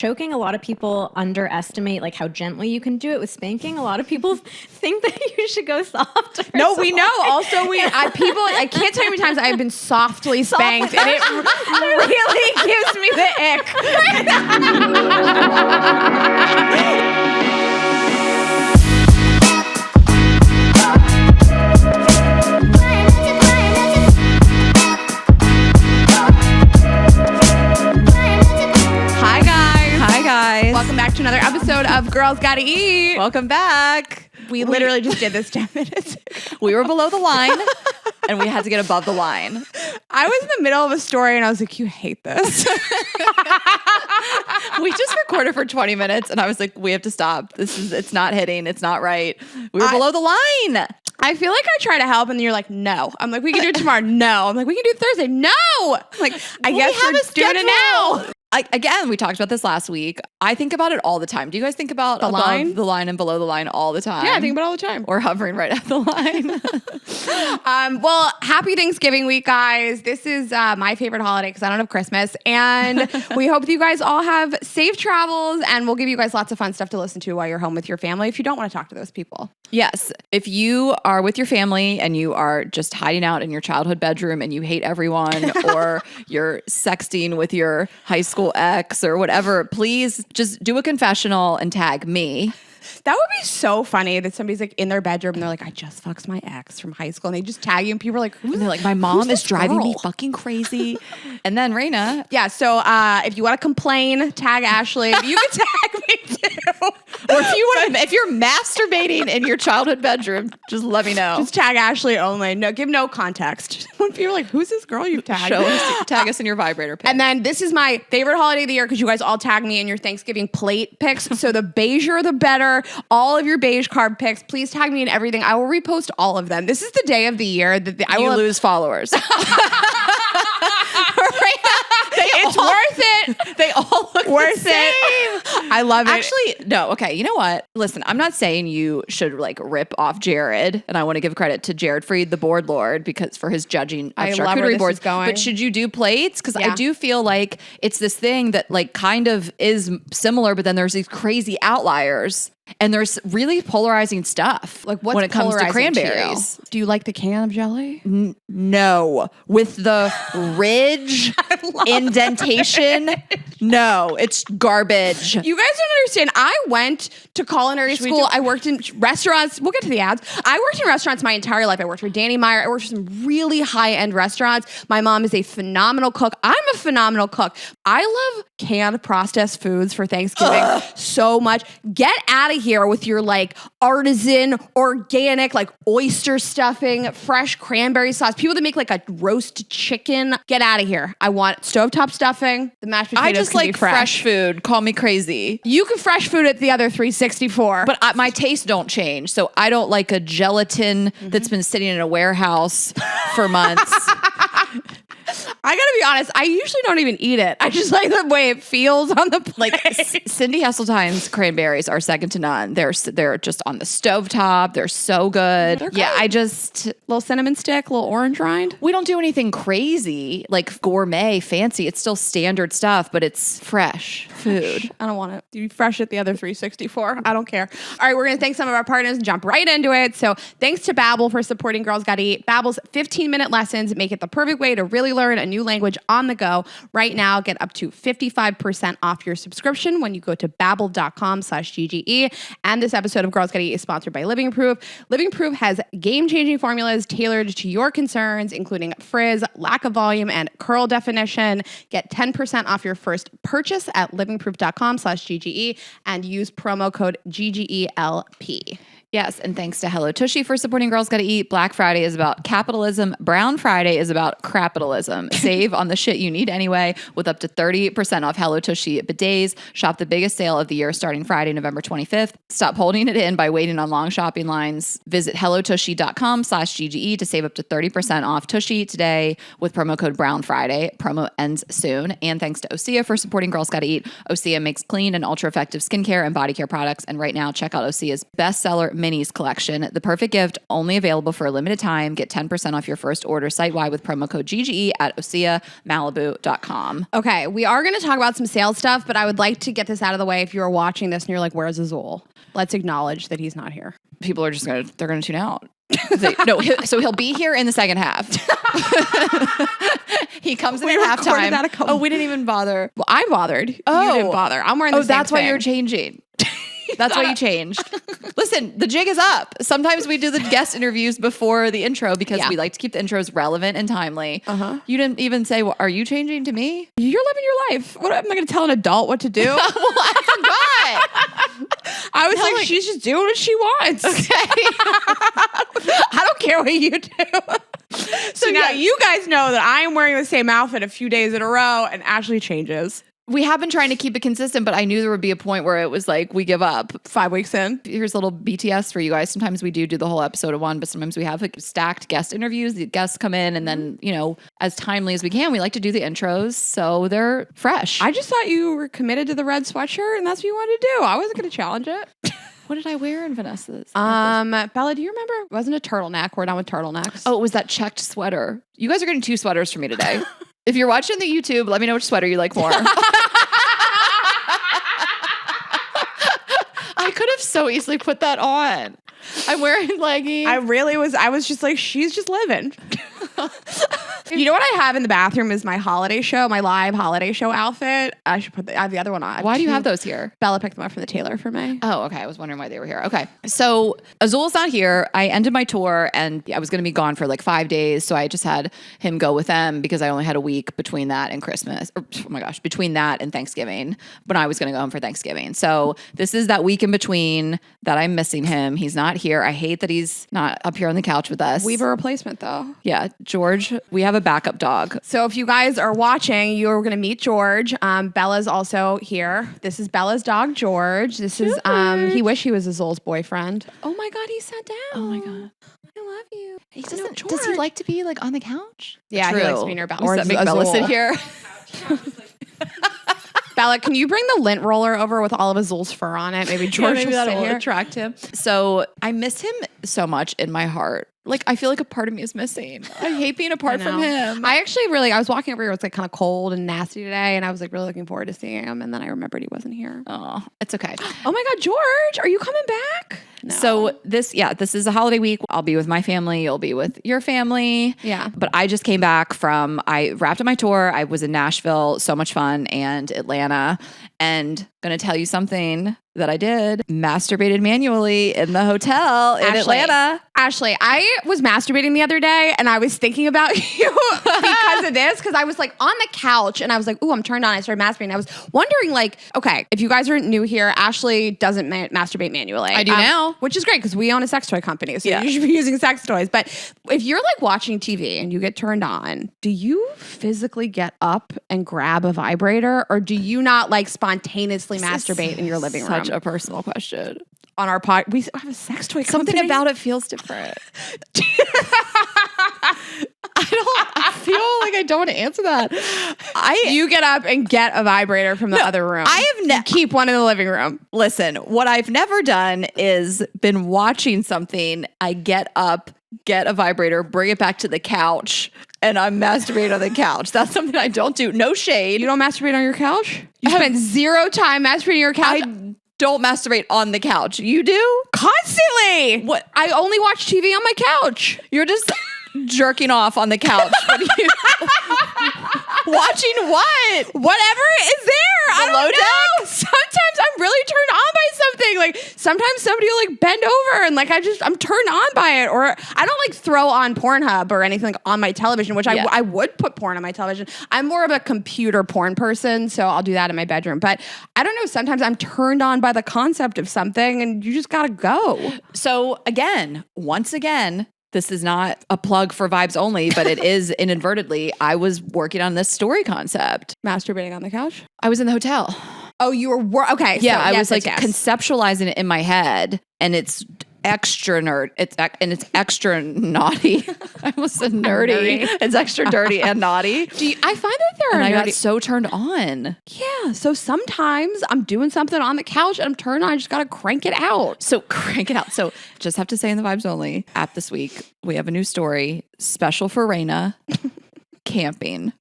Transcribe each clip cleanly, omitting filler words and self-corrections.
Choking, a lot of people underestimate like how gently you can do it with spanking. A lot of people think that you should go softer. No, we know. Also, I can't tell you how many times I've been softly spanked, and it really gives me the ick. Welcome back to another episode of Girls Gotta Eat. Welcome back. We literally just did this 10 minutes ago. We were below the line and we had to get above the line. I was in the middle of a story and I was like, you hate this. We just recorded for 20 minutes and I was like, we have to stop. It's not hitting. It's not right. We were below the line. I feel like I try to help and you're like, no. I'm like, we can do it tomorrow. No. I'm like, we can do it Thursday. No. I'm like, I guess we're doing it now. Again, we talked about this last week. I think about it all the time. Do you guys think about the line and below the line all the time? Yeah, I think about it all the time. Or hovering right at the line. Well, happy Thanksgiving week, guys. This is my favorite holiday because I don't have Christmas. And we hope that you guys all have safe travels and we'll give you guys lots of fun stuff to listen to while you're home with your family if you don't want to talk to those people. Yes. If you are with your family and you are just hiding out in your childhood bedroom and you hate everyone or you're sexting with your high school ex or whatever, please just do a confessional and tag me. That would be so funny that somebody's like in their bedroom and they're like, I just fucked my ex from high school. And they just tag you and people are like, and they're like, my mom is driving me fucking crazy. And then Raina. Yeah. So if you want to complain, tag Ashley. You can tag me too. Or if you're masturbating in your childhood bedroom, just let me know. Just tag Ashley only. No, give no context. When people are like, who's this girl you've tagged? Tag us in your vibrator pic. And then this is my favorite holiday of the year because you guys all tag me in your Thanksgiving plate pics. So the beigeier, the better. All of your beige carb pics, please tag me in everything. I will repost all of them. This is the day of the year that I will lose followers. It's worth it. They all look worth the same. it. I love it. Actually, no. Okay, you know what? Listen, I'm not saying you should like rip off Jared, and I want to give credit to Jared Freed, the board lord, because for his judging of charcuterie boards. But should you do plates? Because I do feel like it's this thing that like kind of is similar, but then there's these crazy outliers. And there's really polarizing stuff like what's when it comes to cranberries. Do you like the can of jelly? No. With the ridge indentation? No, it's garbage. You guys don't understand. I went to culinary school. I worked in restaurants. We'll get to the ads. I worked in restaurants my entire life. I worked for Danny Meyer. I worked for some really high-end restaurants. My mom is a phenomenal cook. I'm a phenomenal cook. I love canned processed foods for Thanksgiving so much. Get out of here with your like artisan, organic, like oyster stuffing, fresh cranberry sauce. People that make like a roast chicken. Get out of here. I want stovetop stuffing. The mashed potatoes. I just like fresh food. Call me crazy. You can fresh food at the other 364. But my tastes don't change. So I don't like a gelatin that's been sitting in a warehouse for months. I gotta be honest, I usually don't even eat it. I just like the way it feels on the plate. Like Cindy Hesseltine's cranberries are second to none. They're just on the stovetop. They're so good. Yeah, I just little cinnamon stick, little orange rind. We don't do anything crazy like gourmet, fancy. It's still standard stuff, but it's fresh food. I don't want it to be fresh at the other 364. I don't care. All right, we're gonna thank some of our partners and jump right into it. So thanks to Babbel for supporting Girls Gotta Eat. Babbel's 15-minute lessons make it the perfect way to really learn a new language on the go. Right now, get up to 55% off your subscription when you go to babbel.com/GGE. And this episode of Girls Gotta Eat is sponsored by Living Proof. Living Proof has game-changing formulas tailored to your concerns, including frizz, lack of volume, and curl definition. Get 10% off your first purchase at livingproof.com/GGE and use promo code GGELP. Yes, and thanks to Hello Tushy for supporting Girls Gotta Eat. Black Friday is about capitalism. Brown Friday is about crapitalism. Save on the shit you need anyway with up to 30% off Hello Tushy bidets. Shop the biggest sale of the year starting Friday, November 25th. Stop holding it in by waiting on long shopping lines. Visit hellotushy.com/GGE to save up to 30% off Tushy today with promo code Brown Friday. Promo ends soon. And thanks to Osea for supporting Girls Gotta Eat. Osea makes clean and ultra-effective skincare and body care products. And right now, check out Osea's bestseller Minis collection. The perfect gift, only available for a limited time. Get 10% off your first order site-wide with promo code GGE at OseaMalibu.com. Okay, we are going to talk about some sales stuff, but I would like to get this out of the way. If you're watching this and you're like, where's Azul? Let's acknowledge that he's not here. People are just they're going to tune out. So he'll be here in the second half. He comes in at halftime. We didn't even bother. Well, I bothered. Oh. You didn't bother. I'm wearing the same that's why thing. you're changing. That's why you changed. Listen, the jig is up. Sometimes we do the guest interviews before the intro because we like to keep the intros relevant and timely. You didn't even say, well, are you changing to me? You're living your life. What, am I going to tell an adult what to do? Well, I forgot. I was like, she's just doing what she wants. Okay. I don't care what you do. So now you guys know that I am wearing the same outfit a few days in a row and Ashley changes. We have been trying to keep it consistent, but I knew there would be a point where it was like, we give up. 5 weeks in. Here's a little BTS for you guys. Sometimes we do the whole episode of one, but sometimes we have like stacked guest interviews. The guests come in and then, as timely as we can, we like to do the intros. So they're fresh. I just thought you were committed to the red sweatshirt and that's what you wanted to do. I wasn't going to challenge it. What did I wear in Vanessa's? Bella, do you remember? It wasn't a turtleneck. We're done with turtlenecks. Oh, it was that checked sweater. You guys are getting 2 sweaters from me today. If you're watching the YouTube, let me know which sweater you like more. I could have so easily put that on. I'm wearing leggings. I was just like, she's just living. You know what I have in the bathroom is my holiday show, my live holiday show outfit. I should I have the other one on. Why do you have those here? Bella picked them up from the tailor for me. Oh, okay. I was wondering why they were here. Okay. So Azul's not here. I ended my tour and I was going to be gone for like 5 days. So I just had him go with them because I only had a week between that and Christmas. Oh my gosh, between that and Thanksgiving when I was going to go home for Thanksgiving. So this is that week in between that I'm missing him. He's not here. I hate that he's not up here on the couch with us. We have a replacement though. Yeah. George, we have a backup dog. So if you guys are watching, you're going to meet George. Bella's also here. This is Bella's dog, George. This is, he wish he was Azul's boyfriend. Oh my God, he sat down. Oh my God. I love you. He doesn't, does he like to be like on the couch? Yeah, True. he likes being near Bella. Or does that make Bella sit here? Bella, can you bring the lint roller over with all of Azul's fur on it? Maybe George will sit here. Attract him. So I miss him so much in my heart. Like, I feel like a part of me is missing. I hate being apart from him. I was walking over here. It was like kind of cold and nasty today. And I was like really looking forward to seeing him. And then I remembered he wasn't here. Oh, it's okay. Oh my God, George, are you coming back? No. So this is a holiday week. I'll be with my family. You'll be with your family. Yeah. But I just came back I wrapped up my tour. I was in Nashville, so much fun, and Atlanta. And going to tell you something that I did. Masturbated manually in the hotel in Atlanta. Ashley, I was masturbating the other day and I was thinking about you because of this. Because I was like on the couch and I was like, ooh, I'm turned on. I started masturbating. I was wondering like, okay, if you guys are new here, Ashley doesn't masturbate manually. I do now. Which is great because we own a sex toy company. So you should be using sex toys. But if you're like watching TV and you get turned on, do you physically get up and grab a vibrator or do you not like spontaneously masturbate in your living room? Such a personal question. On our pod, we have a sex toy company. Something about it feels different. I feel like I don't want to answer that. You get up and get a vibrator from the other room. I have keep one in the living room. Listen, what I've never done is been watching something. I get up, get a vibrator, bring it back to the couch, and I'm masturbating on the couch. That's something I don't do. No shade. You don't masturbate on your couch? You spend 0 time masturbating on your couch? I don't masturbate on the couch. You do? Constantly. What? I only watch TV on my couch. You're just jerking off on the couch. Watching what? Whatever is there. I don't know. Sometimes I'm really turned on by something. Like sometimes somebody will like bend over and like I'm turned on by it. Or I don't like throw on Pornhub or anything like, on my television, which I would put porn on my television. I'm more of a computer porn person, so I'll do that in my bedroom. But I don't know. Sometimes I'm turned on by the concept of something, and you just gotta go. So once again. This is not a plug for Vibes Only, but it is inadvertently. I was working on this story concept. Masturbating on the couch? I was in the hotel. Oh, you were okay. Yeah, so, I was like conceptualizing it in my head, and it's extra nerd. It's extra naughty. I almost said nerdy. It's extra dirty and naughty. I find that there are And I nerdy. got so turned on. Yeah. So sometimes I'm doing something on the couch and I'm turned on. I just got to crank it out. So crank it out. So just have to say in the Vibes Only app this week, we have a new story special for Raina, camping.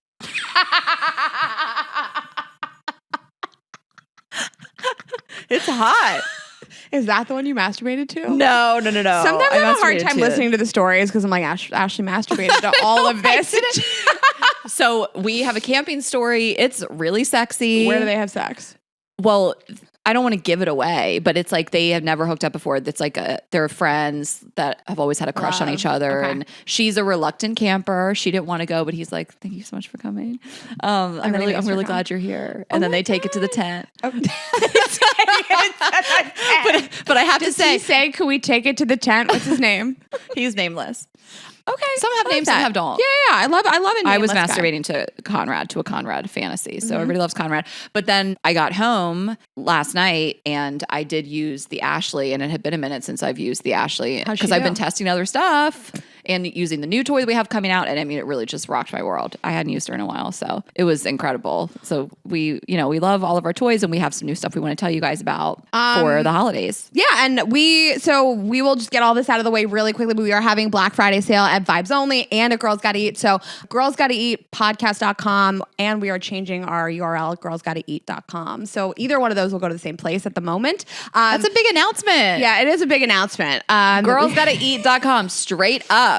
It's hot. Is that the one you masturbated to? No. Sometimes I have a hard time listening to the stories because I'm like, Ashley masturbated to all of this. So we have a camping story. It's really sexy. Where do they have sex? Well, I don't want to give it away, but it's like they have never hooked up before. It's like they're friends that have always had a crush on each other. Okay. And she's a reluctant camper. She didn't want to go, but he's like, thank you so much for coming. I'm really glad you're here. And then they take it to the tent. Oh. But I have to say, can we take it to the tent? What's his name? he's nameless. Okay. Some have names, some have don't. Yeah. I love it. I was masturbating to a Conrad fantasy. So everybody loves Conrad. But then I got home last night and I did use the Ashley, and it had been a minute since I've used the Ashley because I've been testing other stuff and using the new toy that we have coming out. And I mean, it really just rocked my world. I hadn't used her in a while. So it was incredible. So we love all of our toys, and we have some new stuff we want to tell you guys about for the holidays. Yeah. And we will just get all this out of the way really quickly. We are having Black Friday sale at Vibes Only and at Girls Gotta Eat. So Girls Gotta Eat podcast.com, and we are changing our URL at girlsgottaeat.com. So either one of those will go to the same place at the moment. That's a big announcement. Yeah, it is a big announcement. Girlsgottaeat.com straight up.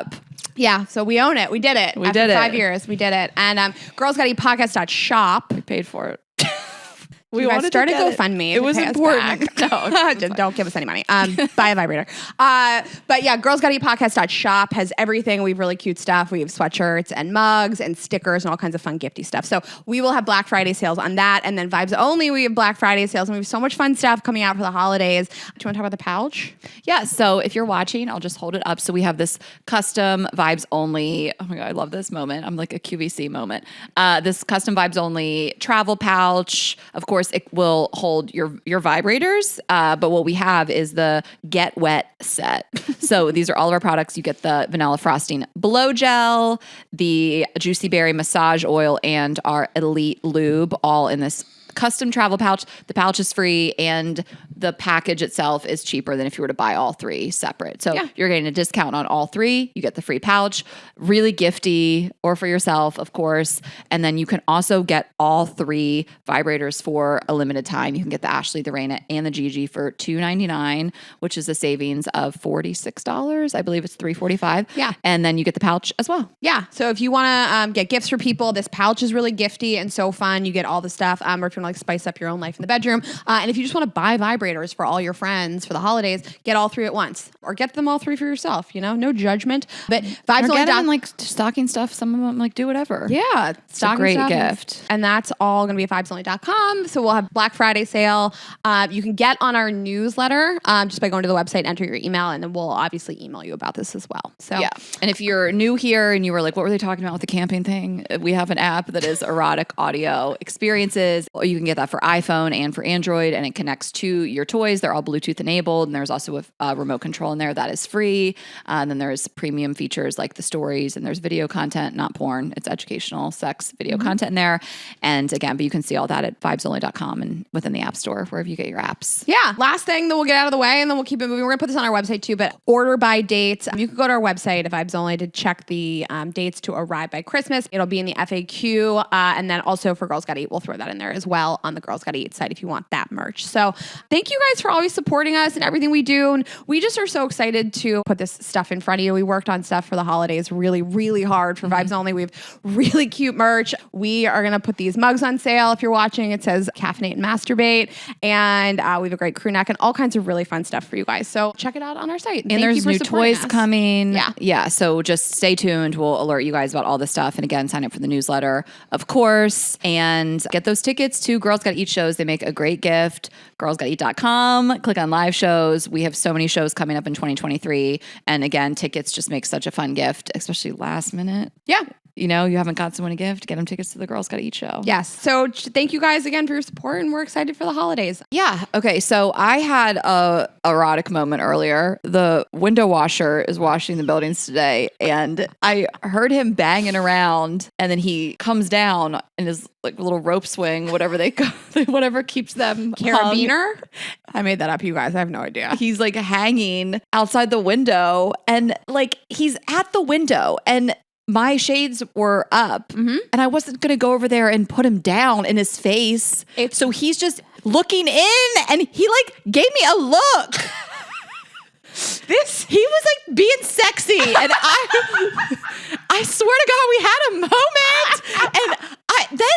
Yeah, so we own it. We did it. After 5 years, we did it. And Girls Gotta Eat podcast.shop. We paid for it. We started GoFundMe. It was important. No, just don't give us any money. Buy a vibrator. But yeah, Girls Gotta Eat podcast.shop has everything. We have really cute stuff. We have sweatshirts and mugs and stickers and all kinds of fun gifty stuff. So we will have Black Friday sales on that. And then Vibes Only, we have Black Friday sales, and we have so much fun stuff coming out for the holidays. Do you want to talk about the pouch? Yeah. So if you're watching, I'll just hold it up. So we have this custom Vibes Only. Oh my God, I love this moment. I'm like a QVC moment. This custom Vibes Only travel pouch. Of course, it will hold your vibrators, but what we have is the Get Wet set. So these are all of our products. You get the vanilla frosting blow gel, the juicy berry massage oil, and our elite lube, all in this custom travel pouch. The pouch is free, and the package itself is cheaper than if you were to buy all three separate. So you're getting a discount on all three. You get the free pouch, really gifty, or for yourself, of course. And then you can also get all three vibrators for a limited time. You can get the Ashley, the Raina, and the Gigi for $2.99, which is a savings of $46. I believe it's $3.45. Yeah. And then you get the pouch as well. Yeah. So if you want to get gifts for people, this pouch is really gifty and so fun. You get all the stuff. Or if you want to like spice up your own life in the bedroom. And if you just want to buy vibrators for all your friends for the holidays, get all three at once, or get them all three for yourself. No judgment. But Vibes Only like stocking stuff. Some of them like do whatever. Yeah, it's a great gift. And that's all going to be at vibesonly.com. So we'll have Black Friday sale. You can get on our newsletter just by going to the website, enter your email, and then we'll obviously email you about this as well. So yeah. And if you're new here and you were like, what were they talking about with the camping thing? We have an app that is erotic audio experiences. You can get that for iPhone and for Android, and it connects to your toys. They're all Bluetooth enabled, and there's also a remote control in there that is free. And then there's premium features like the stories, and there's video content, not porn. It's educational sex video content in there. And again, but you can see all that at vibesonly.com and within the App Store, wherever you get your apps. Yeah. Last thing that we'll get out of the way, and then we'll keep it moving. We're going to put this on our website too, but order by dates. You can go to our website at Vibes Only to check the dates to arrive by Christmas. It'll be in the FAQ. And then also for Girls Gotta Eat, we'll throw that in there as well on the Girls Gotta Eat site if you want that merch. So thank you guys for always supporting us and everything we do. And we just are so excited to put this stuff in front of you. We worked on stuff for the holidays really, really hard for Vibes Only. We have really cute merch. We are going to put these mugs on sale. If you're watching, it says caffeinate and masturbate. And we have a great crew neck and all kinds of really fun stuff for you guys. So check it out on our site. And there's new toys coming. Yeah. Yeah. So just stay tuned. We'll alert you guys about all this stuff. And again, sign up for the newsletter, of course, and get those tickets to Girls Gotta Eat shows. They make a great gift. Girlsgottaeat.com. Click on live shows. We have so many shows coming up in 2023. And again, tickets just make such a fun gift, especially last minute. Yeah. you know, you haven't got someone a gift, get them tickets to the Girls Gotta Eat show. Yes. So thank you guys again for your support, and we're excited for the holidays. Yeah. Okay. So I had a erotic moment earlier. The window washer is washing the buildings today, and I heard him banging around, and then he comes down in his like little rope swing, whatever they whatever keeps them Carabiner? I made that up, you guys. I have no idea. He's like hanging outside the window, and like he's at the window, and my shades were up, and I wasn't going to go over there and put him down in his face. So he's just looking in, and he like gave me a look. He was like being sexy, and I swear to God, we had a moment, and then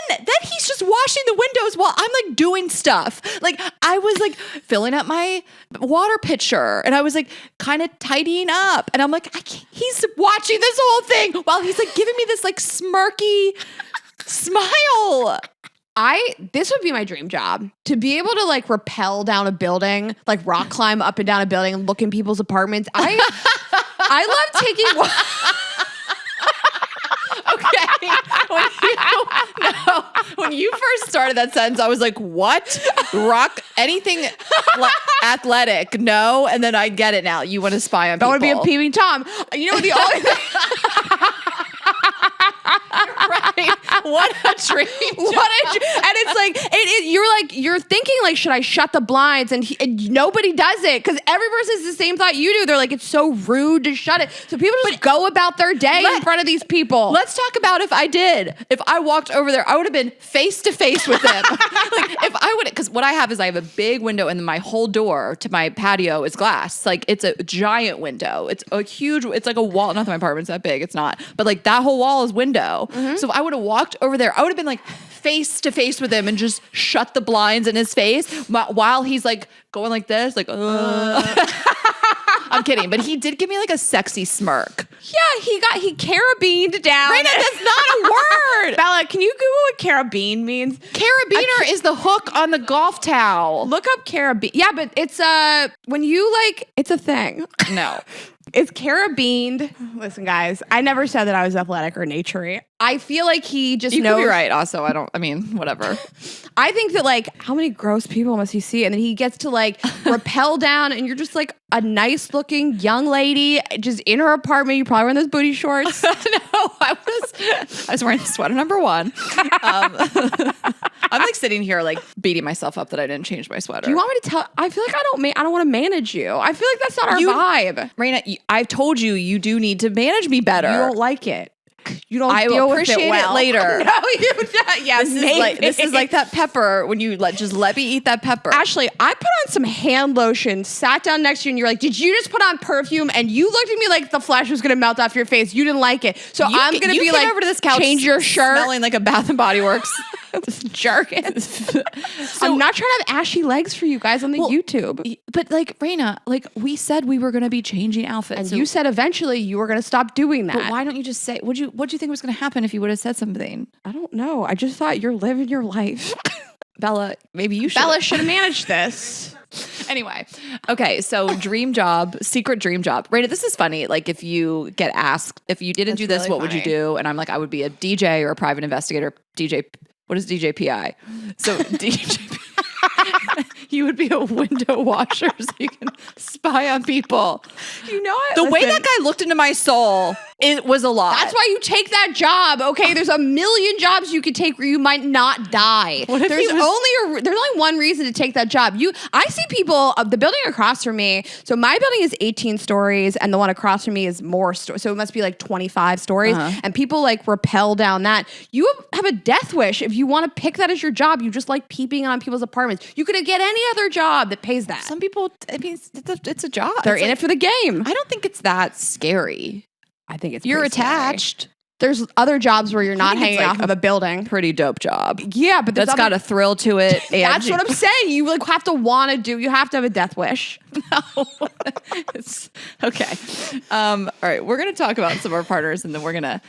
he's just washing the windows while I'm like doing stuff. Like I was like filling up my water pitcher, and I was like kind of tidying up, and I'm like, he's watching this whole thing while he's like giving me this like smirky smile. This would be my dream job, to be able to like rappel down a building, like rock climb up and down a building and look in people's apartments. I love taking When you first started that sentence, I was like, what? Rock anything athletic? No. And then I get it now. You want to spy on people. I want to be a peeping Tom. You know, the only thing. Right. What a dream. And it's like, you're thinking like, should I shut the blinds? And nobody does it, because every person has the same thought you do. They're like, it's so rude to shut it. So people just go about their day in front of these people. Let's talk about if I did. If I walked over there, I would have been face to face with them. Like if I would, because what I have is I have a big window, and then my whole door to my patio is glass. Like it's a giant window. It's a huge, it's like a wall. Not that my apartment's that big. It's not. But like that whole wall is window. So if I would have walked over there, I would have been like face to face with him and just shut the blinds in his face while he's like going like this, like, I'm kidding, but he did give me like a sexy smirk. Yeah, he carabined down. Raina, that's not a word. Bella, can you Google what carabine means? Carabiner is the hook on the golf towel. Look up carabine. Yeah, but it's when you like, it's a thing. No. It's carabined. Listen, guys, I never said that I was athletic or naturey. I feel like he just knows. You could be right. Also, whatever. I think that like, how many gross people must he see? And then he gets to like rappel down, and you're just like a nice looking young lady just in her apartment. You probably wearing those booty shorts. No, I was wearing sweater number 1. I'm like sitting here like beating myself up that I didn't change my sweater. Do you want me to tell? I feel like I don't want to manage you. I feel like that's not our vibe. Raina, I've told you do need to manage me better. You don't like it. You don't I deal will with it appreciate well. it later. No, you don't. Yeah, this is like that pepper when you just let me eat that pepper. Ashley, I put on some hand lotion, sat down next to you, and you're like, did you just put on perfume? And you looked at me like the flesh was going to melt off your face. You didn't like it. So I'm going to be like, over to this couch, change your shirt. Smelling like a Bath and Body Works. Jargon. I'm not trying to have ashy legs for you guys on the YouTube. But like, Raina, like we said we were going to be changing outfits. And you said eventually you were going to stop doing that. But why don't you just say, what'd you think was going to happen if you would have said something? I don't know. I just thought you're living your life. Bella, maybe you should. Bella should have managed this. Anyway, okay, so dream job, secret dream job. Raina, this is funny. Like if you get asked, if you didn't do this, really what would you funny. do? And I'm like, I would be a DJ or a private investigator. DJ, what is DJPI? So DJPI. You would be a window washer so you can spy on people. You know it. The way that guy looked into my soul, it was a lot. That's why you take that job. Okay, there's a million jobs you could take where you might not die. What if There's he was- only one reason to take that job. I see people. The building across from me. So my building is 18 stories, and the one across from me is more stories. So it must be like 25 stories. And people like rappel down that. You have a death wish if you want to pick that as your job. You just like peeping on people's apartments. You could get any other job that pays that. Some people, I mean, it's a job. They're It's in like- it for the game. I don't think it's that scary. I think it's You're pretty scary. attached. There's other jobs where you're not think it's hanging like off of a building. Pretty dope job. Yeah, but That's got a thrill to it. That's what I'm saying. You like have to want to do. You have to have a death wish. No. It's okay. All right. We're going to talk about some of our partners, and then we're going to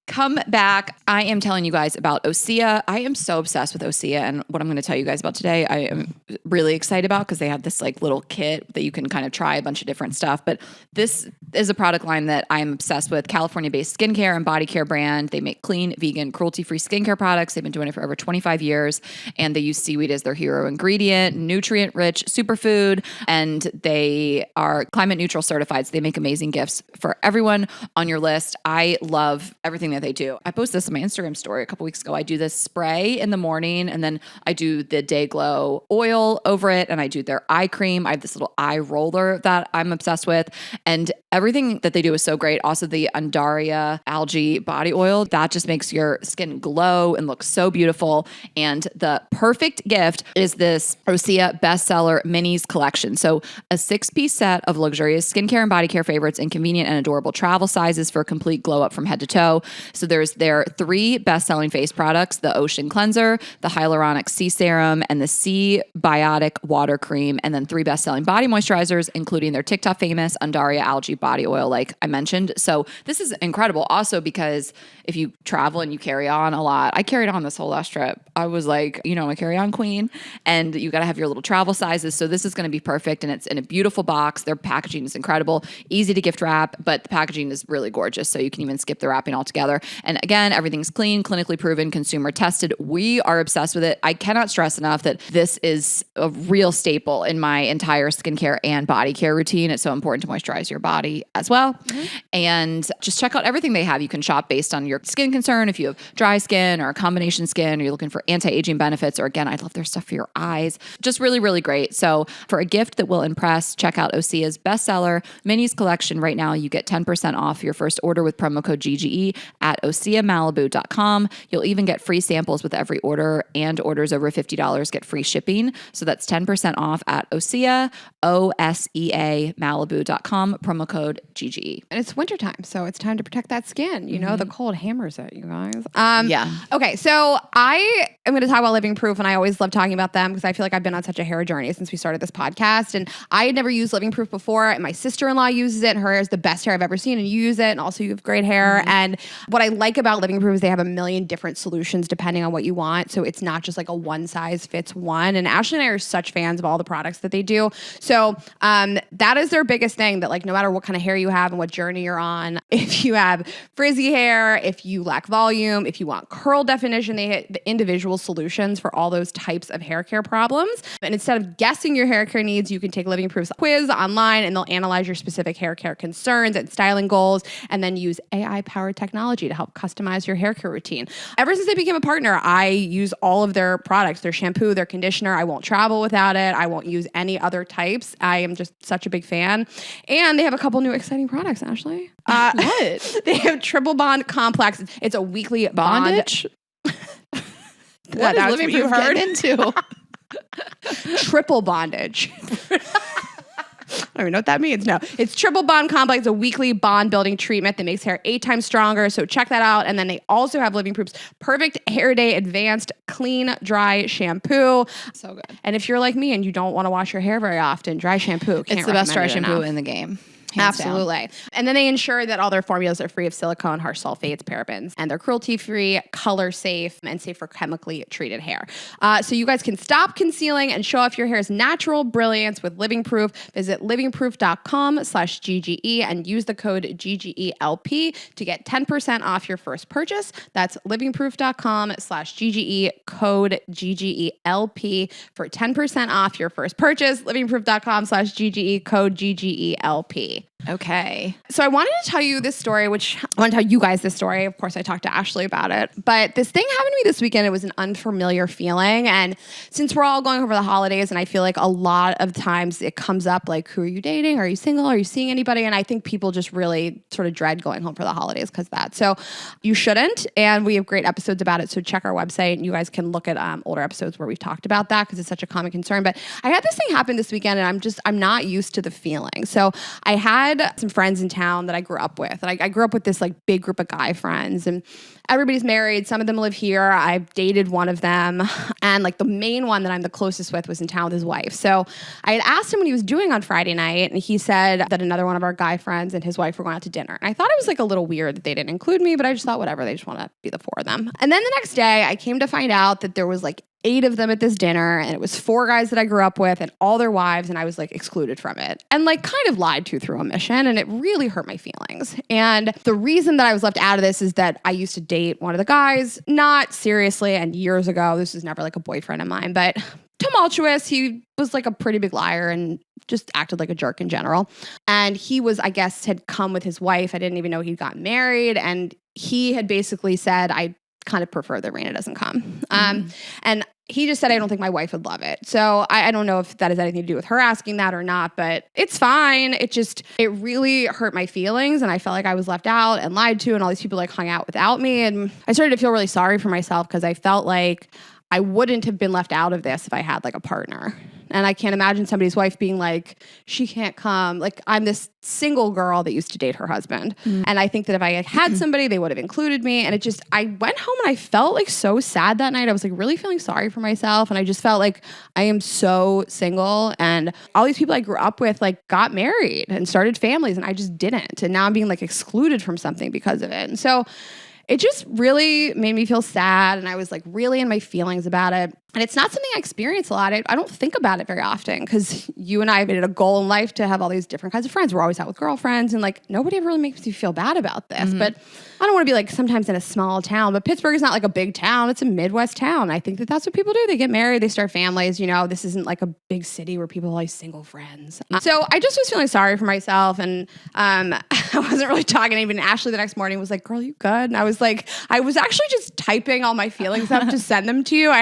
Come back. I am telling you guys about Osea. I am so obsessed with Osea, and what I'm going to tell you guys about today, I am really excited about because they have this like little kit that you can kind of try a bunch of different stuff. But this is a product line that I'm obsessed with. California-based skincare and body care brand. They make clean, vegan, cruelty-free skincare products. They've been doing it for over 25 years, and they use seaweed as their hero ingredient, nutrient-rich superfood, and they are climate neutral certified. So they make amazing gifts for everyone on your list. I love everything that they do. I posted this on my Instagram story a couple weeks ago. I do this spray in the morning, and then I do the Day Glow oil over it, and I do their eye cream. I have this little eye roller that I'm obsessed with, and everything that they do is so great. Also, the Undaria algae body oil, that just makes your skin glow and look so beautiful. And the perfect gift is this Osea bestseller minis collection. So a 6-piece set of luxurious skincare and body care favorites in convenient and adorable travel sizes for a complete glow up from head to toe. So there's their 3 best-selling face products, the Ocean Cleanser, the Hyaluronic Sea Serum, and the Sea Biotic Water Cream, and then 3 best-selling body moisturizers, including their TikTok famous Undaria Algae Body Oil, like I mentioned. So this is incredible also because if you travel and you carry on a lot, I carried on this whole last trip. I was like, I'm a carry-on queen, and you got to have your little travel sizes. So this is going to be perfect, and it's in a beautiful box. Their packaging is incredible, easy to gift wrap, but the packaging is really gorgeous, so you can even skip the wrapping altogether. And again, everything's clean, clinically proven, consumer tested. We are obsessed with it. I cannot stress enough that this is a real staple in my entire skincare and body care routine. It's so important to moisturize your body as well. Mm-hmm. And just check out everything they have. You can shop based on your skin concern. If you have dry skin or a combination skin, or you're looking for anti-aging benefits, or again, I love their stuff for your eyes. Just really, really great. So for a gift that will impress, check out Osea's bestseller minis collection right now. You get 10% off your first order with promo code GGE at OseaMalibu.com. You'll even get free samples with every order, and orders over $50 get free shipping. So that's 10% off at Osea, OSEA Malibu.com, promo code GGE. And it's wintertime, so it's time to protect that skin. The cold hammers it, you guys. Yeah. Okay, so I am going to talk about Living Proof, and I always love talking about them because I feel like I've been on such a hair journey since we started this podcast. And I had never used Living Proof before, and my sister-in-law uses it, and her hair is the best hair I've ever seen, and you use it, and also you have great hair. And what I like about Living Proof is they have a million different solutions depending on what you want. So it's not just like a one-size-fits-one. And Ashley and I are such fans of all the products that they do. So that is their biggest thing, that like no matter what kind of hair you have and what journey you're on, if you have frizzy hair, if you lack volume, if you want curl definition, they hit the individual solutions for all those types of hair care problems. And instead of guessing your hair care needs, you can take Living Proof's quiz online, and they'll analyze your specific hair care concerns and styling goals, and then use AI-powered technology to help customize your hair care routine. Ever since they became a partner, I use all of their products, their shampoo, their conditioner. I won't travel without it. I won't use any other types. I am just such a big fan. And they have a couple new exciting products, Ashley. What? They have Triple Bond Complex. It's a weekly Bondage? What is Living Proof getting into? Triple bondage. I don't even know what that means. No, it's Triple Bond Complex, a weekly bond building treatment that makes hair 8 times stronger. So check that out. And then they also have Living Proof's Perfect Hair Day Advanced Clean Dry Shampoo. So good. And if you're like me and you don't want to wash your hair very often, dry shampoo. It's the best dry shampoo in the game. Absolutely. Down. And then they ensure that all their formulas are free of silicone, harsh sulfates, parabens, and they're cruelty-free, color-safe, and safe for chemically treated hair. So you guys can stop concealing and show off your hair's natural brilliance with Living Proof. Visit livingproof.com/GGE and use the code GGELP to get 10% off your first purchase. That's livingproof.com/GGE, code GGELP for 10% off your first purchase. livingproof.com/GGE, code GGELP. Okay. So I wanted to tell you this story, which I want to tell you guys this story. Of course, I talked to Ashley about it. But this thing happened to me this weekend. It was an unfamiliar feeling. And since we're all going over the holidays, and I feel like a lot of times it comes up like, who are you dating? Are you single? Are you seeing anybody? And I think people just really sort of dread going home for the holidays because of that. So you shouldn't. And we have great episodes about it. So check our website and you guys can look at older episodes where we've talked about that because it's such a common concern. But I had this thing happen this weekend and I'm not used to the feeling. So I had had some friends in town that I grew up with. And I grew up with this like big group of guy friends, and everybody's married. Some of them live here. I've dated one of them. And like the main one that I'm the closest with was in town with his wife. So I had asked him what he was doing on Friday night, and he said that another one of our guy friends and his wife were going out to dinner. And I thought it was like a little weird that they didn't include me, but I just thought, whatever, they just want to be the four of them. And then the next day I came to find out that there was like 8 of them at this dinner, and it was 4 guys that I grew up with and all their wives, and I was like excluded from it and like kind of lied to through omission, and it really hurt my feelings. And the reason that I was left out of this is that I used to date one of the guys, not seriously, and years ago. This was never like a boyfriend of mine, but tumultuous. He was like a pretty big liar and just acted like a jerk in general. And he was, I guess, had come with his wife. I didn't even know he'd gotten married, and he had basically said, I kind of prefer that Raina doesn't come. And he just said, I don't think my wife would love it. So I don't know if that has anything to do with her asking that or not, but it's fine. It really hurt my feelings, and I felt like I was left out and lied to, and all these people like hung out without me. And I started to feel really sorry for myself because I felt like I wouldn't have been left out of this if I had like a partner. And I can't imagine somebody's wife being like, she can't come. Like, I'm this single girl that used to date her husband. And I think that if I had had somebody, they would have included me. And I went home and I felt like so sad that night. I was like really feeling sorry for myself. And I just felt like I am so single. And all these people I grew up with like got married and started families, and I just didn't. And now I'm being like excluded from something because of it. And so it just really made me feel sad, and I was like really in my feelings about it. And it's not something I experience a lot. I don't think about it very often because you and I have made it a goal in life to have all these different kinds of friends. We're always out with girlfriends, and like nobody ever really makes me feel bad about this. But I don't want to be like sometimes in a small town, but Pittsburgh is not like a big town. It's a Midwest town. I think that that's what people do. They get married, they start families. You know, this isn't like a big city where people are like single friends. So I just was feeling sorry for myself, and I wasn't really talking. Even Ashley the next morning was like, "Girl, you good?" And I was like, I was actually just typing all my feelings up to send them to you.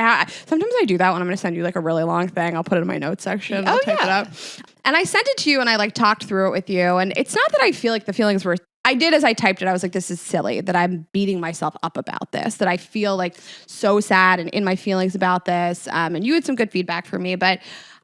Sometimes I do that when I'm going to send you like a really long thing. I'll put it in my notes section. I'll type it up. And I sent it to you, and I like talked through it with you. And it's not that I feel like the feelings were, I did as I typed it. I was like, this is silly that I'm beating myself up about this, that I feel like so sad and in my feelings about this. And you had some good feedback for me, but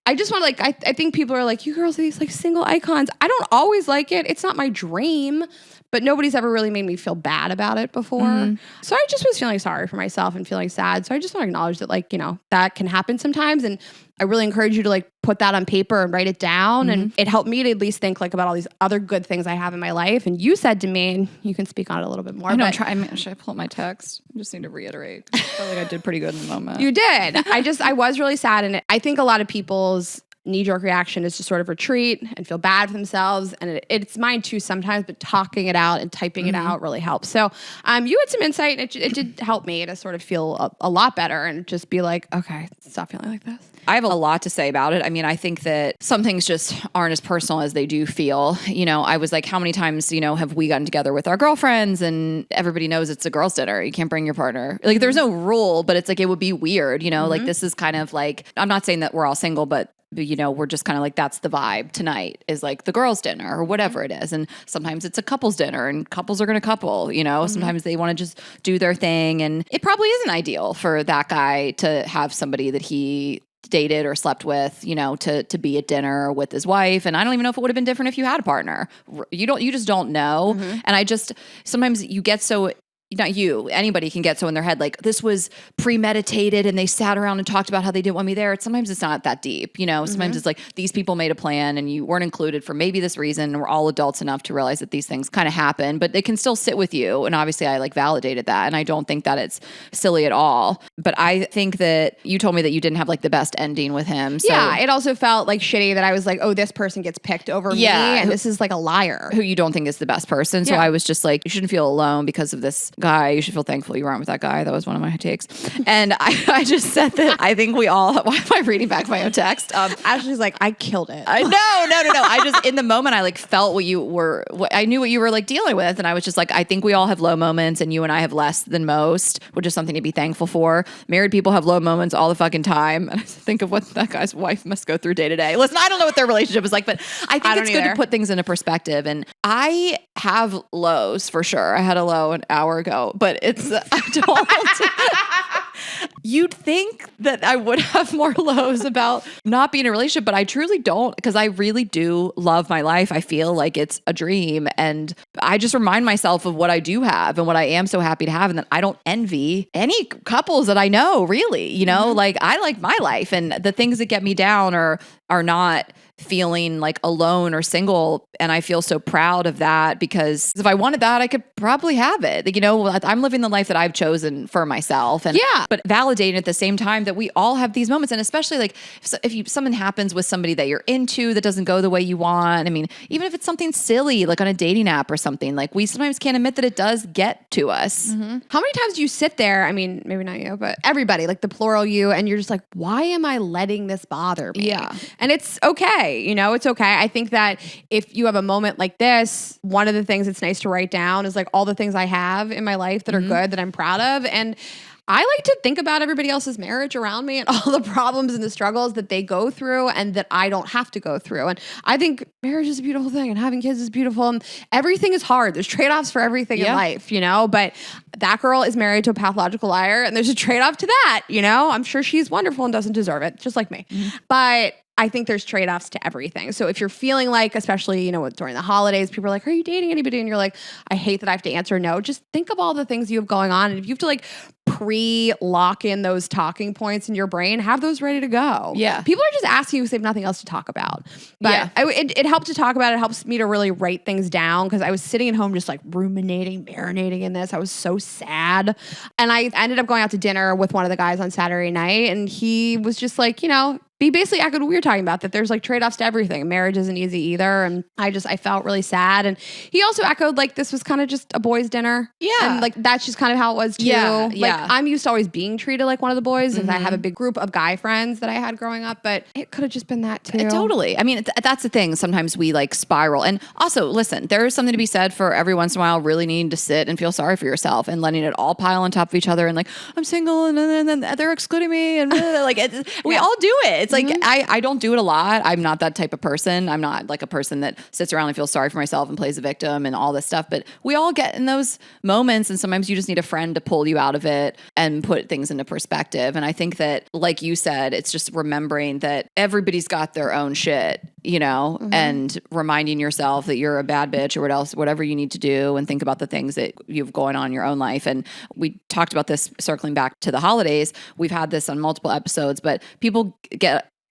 I just want to I think people are like, you girls are these like single icons. I don't always like it. It's not my dream, but nobody's ever really made me feel bad about it before. So I just was feeling sorry for myself and feeling sad. So I just want to acknowledge that like, you know, that can happen sometimes. And I really encourage you to like put that on paper and write it down. And it helped me to at least think like about all these other good things I have in my life. And you said to me, and you can speak on it a little bit more. I know, should I pull up my text? I just need to reiterate. I felt like I did pretty good in the moment. You did. I was really sad. And I think a lot of people's knee-jerk reaction is to sort of retreat and feel bad for themselves. And it's mine too sometimes, but talking it out and typing it out really helps. So you had some insight. It did help me to sort of feel a lot better and just be like, okay, stop feeling like this. I have a lot to say about it. I mean, I think that some things just aren't as personal as they do feel. You know, I was like, how many times, you know, have we gotten together with our girlfriends and everybody knows it's a girls' dinner. You can't bring your partner. Like, there's no rule, but it's like, it would be weird, you know, like this is kind of like, I'm not saying that we're all single, but you know, we're just kind of like, that's the vibe tonight is like the girls' dinner or whatever it is. And sometimes it's a couple's dinner and couples are going to couple, you know, sometimes they want to just do their thing. And it probably isn't ideal for that guy to have somebody that he dated or slept with, you know, to be at dinner with his wife. And I don't even know if it would have been different if you had a partner. You just don't know. And sometimes you get so, not you, anybody can get so in their head, like this was premeditated and they sat around and talked about how they didn't want me there. Sometimes it's not that deep, you know, sometimes it's like these people made a plan and you weren't included for maybe this reason. And we're all adults enough to realize that these things kind of happen, but they can still sit with you. And obviously I like validated that. And I don't think that it's silly at all. But I think that you told me that you didn't have like the best ending with him. So. Yeah, it also felt like shitty that I was like, oh, this person gets picked over me. And this is like a liar. Who you don't think is the best person. So I was just like, you shouldn't feel alone because of this guy. You should feel thankful you weren't with that guy. That was one of my takes. And I just said that I think we all, why am I reading back my own text? Ashley's like, I killed it. No. I just, in the moment, I like felt I knew what you were like dealing with. And I was just like, I think we all have low moments and you and I have less than most, which is something to be thankful for. Married people have low moments all the fucking time. And I think of what that guy's wife must go through day to day. Listen, I don't know what their relationship is like, but I think it's good to put things into perspective. And I have lows for sure. I had a low an hour ago, but it's, I don't. you'd think that I would have more lows about not being in a relationship, but I truly don't, because I really do love my life. I feel like it's a dream. And I just remind myself of what I do have and what I am so happy to have. And that I don't envy any couples that I know, really, like I like my life, and the things that get me down are not feeling like alone or single. And I feel so proud of that, because if I wanted that, I could probably have it. I'm living the life that I've chosen for myself. And but validating at the same time that we all have these moments. And especially like if something happens with somebody that you're into that doesn't go the way you want. I mean, even if it's something silly, like on a dating app or something, like we sometimes can't admit that it does get to us. Mm-hmm. How many times do you sit there? I mean, maybe not you, but everybody, like the plural you, and you're just like, why am I letting this bother me? Yeah. And it's okay. It's okay. I think that if you have a moment like this, one of the things that's nice to write down is like all the things I have in my life that are good, that I'm proud of. And I like to think about everybody else's marriage around me and all the problems and the struggles that they go through and that I don't have to go through. And I think marriage is a beautiful thing and having kids is beautiful, and everything is hard. There's trade-offs for everything in life, but that girl is married to a pathological liar, and there's a trade-off to that, I'm sure she's wonderful and doesn't deserve it, just like me. But I think there's trade-offs to everything. So if you're feeling like, especially, during the holidays, people are like, are you dating anybody? And you're like, I hate that I have to answer no. Just think of all the things you have going on. And if you have to like pre-lock in those talking points in your brain, have those ready to go. Yeah. People are just asking you because they have nothing else to talk about. But it helped to talk about it. It helps me to really write things down, because I was sitting at home just like ruminating, marinating in this. I was so sad. And I ended up going out to dinner with one of the guys on Saturday night, and he was just like, he basically echoed what we were talking about, that there's like trade-offs to everything. Marriage isn't easy either. And I felt really sad. And he also echoed like this was kind of just a boys' dinner. Yeah. And like that's just kind of how it was too. Yeah. Like I'm used to always being treated like one of the boys, because I have a big group of guy friends that I had growing up, but it could have just been that too. Totally. I mean, that's the thing. Sometimes we like spiral. And also, listen, there is something to be said for every once in a while really needing to sit and feel sorry for yourself and letting it all pile on top of each other and like, I'm single and then they're excluding me and like we all do it. It's like I don't do it a lot. I'm not that type of person. I'm not like a person that sits around and feels sorry for myself and plays a victim and all this stuff. But we all get in those moments, and sometimes you just need a friend to pull you out of it and put things into perspective. And I think that, like you said, it's just remembering that everybody's got their own shit, and reminding yourself that you're a bad bitch or whatever you need to do, and think about the things that you've going on in your own life. And we talked about this circling back to the holidays. We've had this on multiple episodes, but people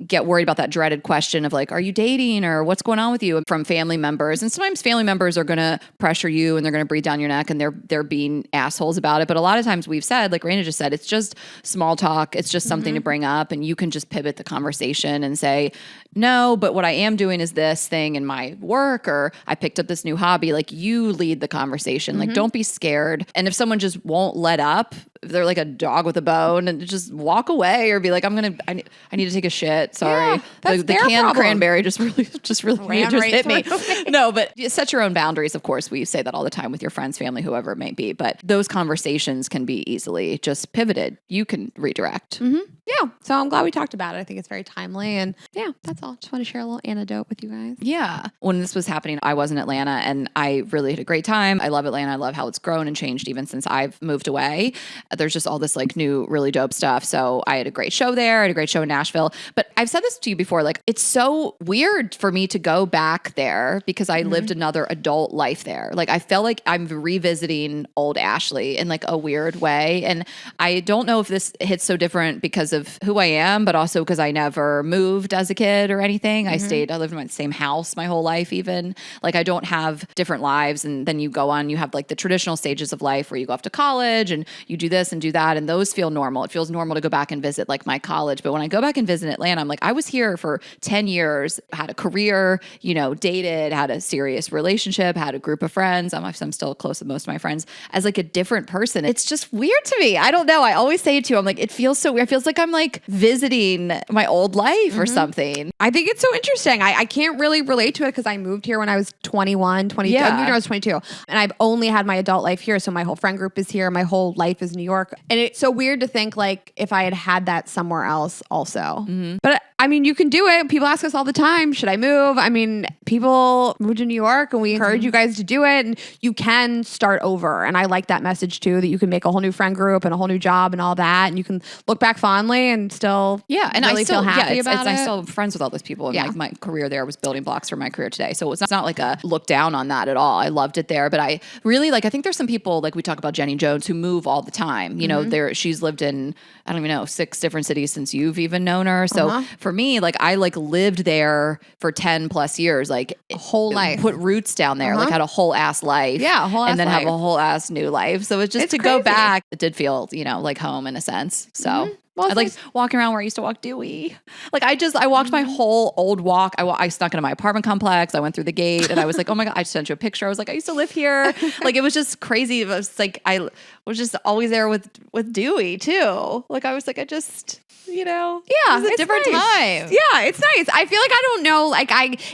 get worried about that dreaded question of like, are you dating, or what's going on with you, from family members. And sometimes family members are going to pressure you and they're going to breathe down your neck and they're being assholes about it. But a lot of times we've said, like Raina just said, it's just small talk. It's just something to bring up, and you can just pivot the conversation and say, no, but what I am doing is this thing in my work, or I picked up this new hobby. Like, you lead the conversation. Like, don't be scared. And if someone just won't let up, if they're like a dog with a bone, and just walk away, or be like, I need to take a shit. Sorry. Yeah, the canned problem. cranberry just really hit me. Through. No, but you set your own boundaries. Of course, we say that all the time with your friends, family, whoever it may be, but those conversations can be easily just pivoted. You can redirect. Yeah. So I'm glad we talked about it. I think it's very timely, and yeah, that's all. Just want to share a little anecdote with you guys. Yeah. When this was happening, I was in Atlanta, and I really had a great time. I love Atlanta. I love how it's grown and changed even since I've moved away. There's just all this like new, really dope stuff. So I had a great show there. I had a great show in Nashville. But I've said this to you before, like, it's so weird for me to go back there, because I lived another adult life there. Like, I felt like I'm revisiting old Ashley in like a weird way. And I don't know if this hits so different because of who I am, but also because I never moved as a kid or anything. I lived in my same house my whole life even. Like, I don't have different lives. And then you go on, you have like the traditional stages of life where you go off to college and you do this and do that. And those feel normal. It feels normal to go back and visit like my college. But when I go back and visit Atlanta, I'm like, I was here for 10 years, had a career, dated, had a serious relationship, had a group of friends. I'm still close with most of my friends, as like a different person. It's just weird to me. I don't know. I always say it to you, I'm like, it feels so weird. It feels like I'm like visiting my old life or something. I think it's so interesting. I can't really relate to it because I moved here when I was 21, 22. Yeah. I moved when I was 22. And I've only had my adult life here. So my whole friend group is here. My whole life is New York. And it's so weird to think like if I had had that somewhere else also. But I mean, you can do it. People ask us all the time, should I move? I mean, people move to New York and we encourage you guys to do it, and you can start over. And I like that message too, that you can make a whole new friend group and a whole new job and all that. And you can look back fondly and still and really I still feel happy it's, about I it. still have friends with all those people, and Yeah. like my career there was building blocks for my career today. So it's not like a look down on that at all. I loved it there, but I really I think there's some people, like we talk about Jenny Jones, who move all the time. You know, she's lived in, I don't even know, 6 different cities since you've even known her. So for me, like I lived there for 10 plus years, like a whole life. put roots down there, like had a whole ass life. Yeah, a whole ass and then life. have a whole ass new life. So it's just It's to go crazy. back, it did feel, like home in a sense. So Well, I like walking around where I used to walk Dewey. Like I walked my whole old walk. I snuck into my apartment complex. I went through the gate and I was like, oh my God, I sent you a picture. I was like, I used to live here. Like it was just crazy. It was like, I was just always there with Dewey too. Like I was like, it was a it's different nice. time. Yeah, it's nice. I feel like I don't know,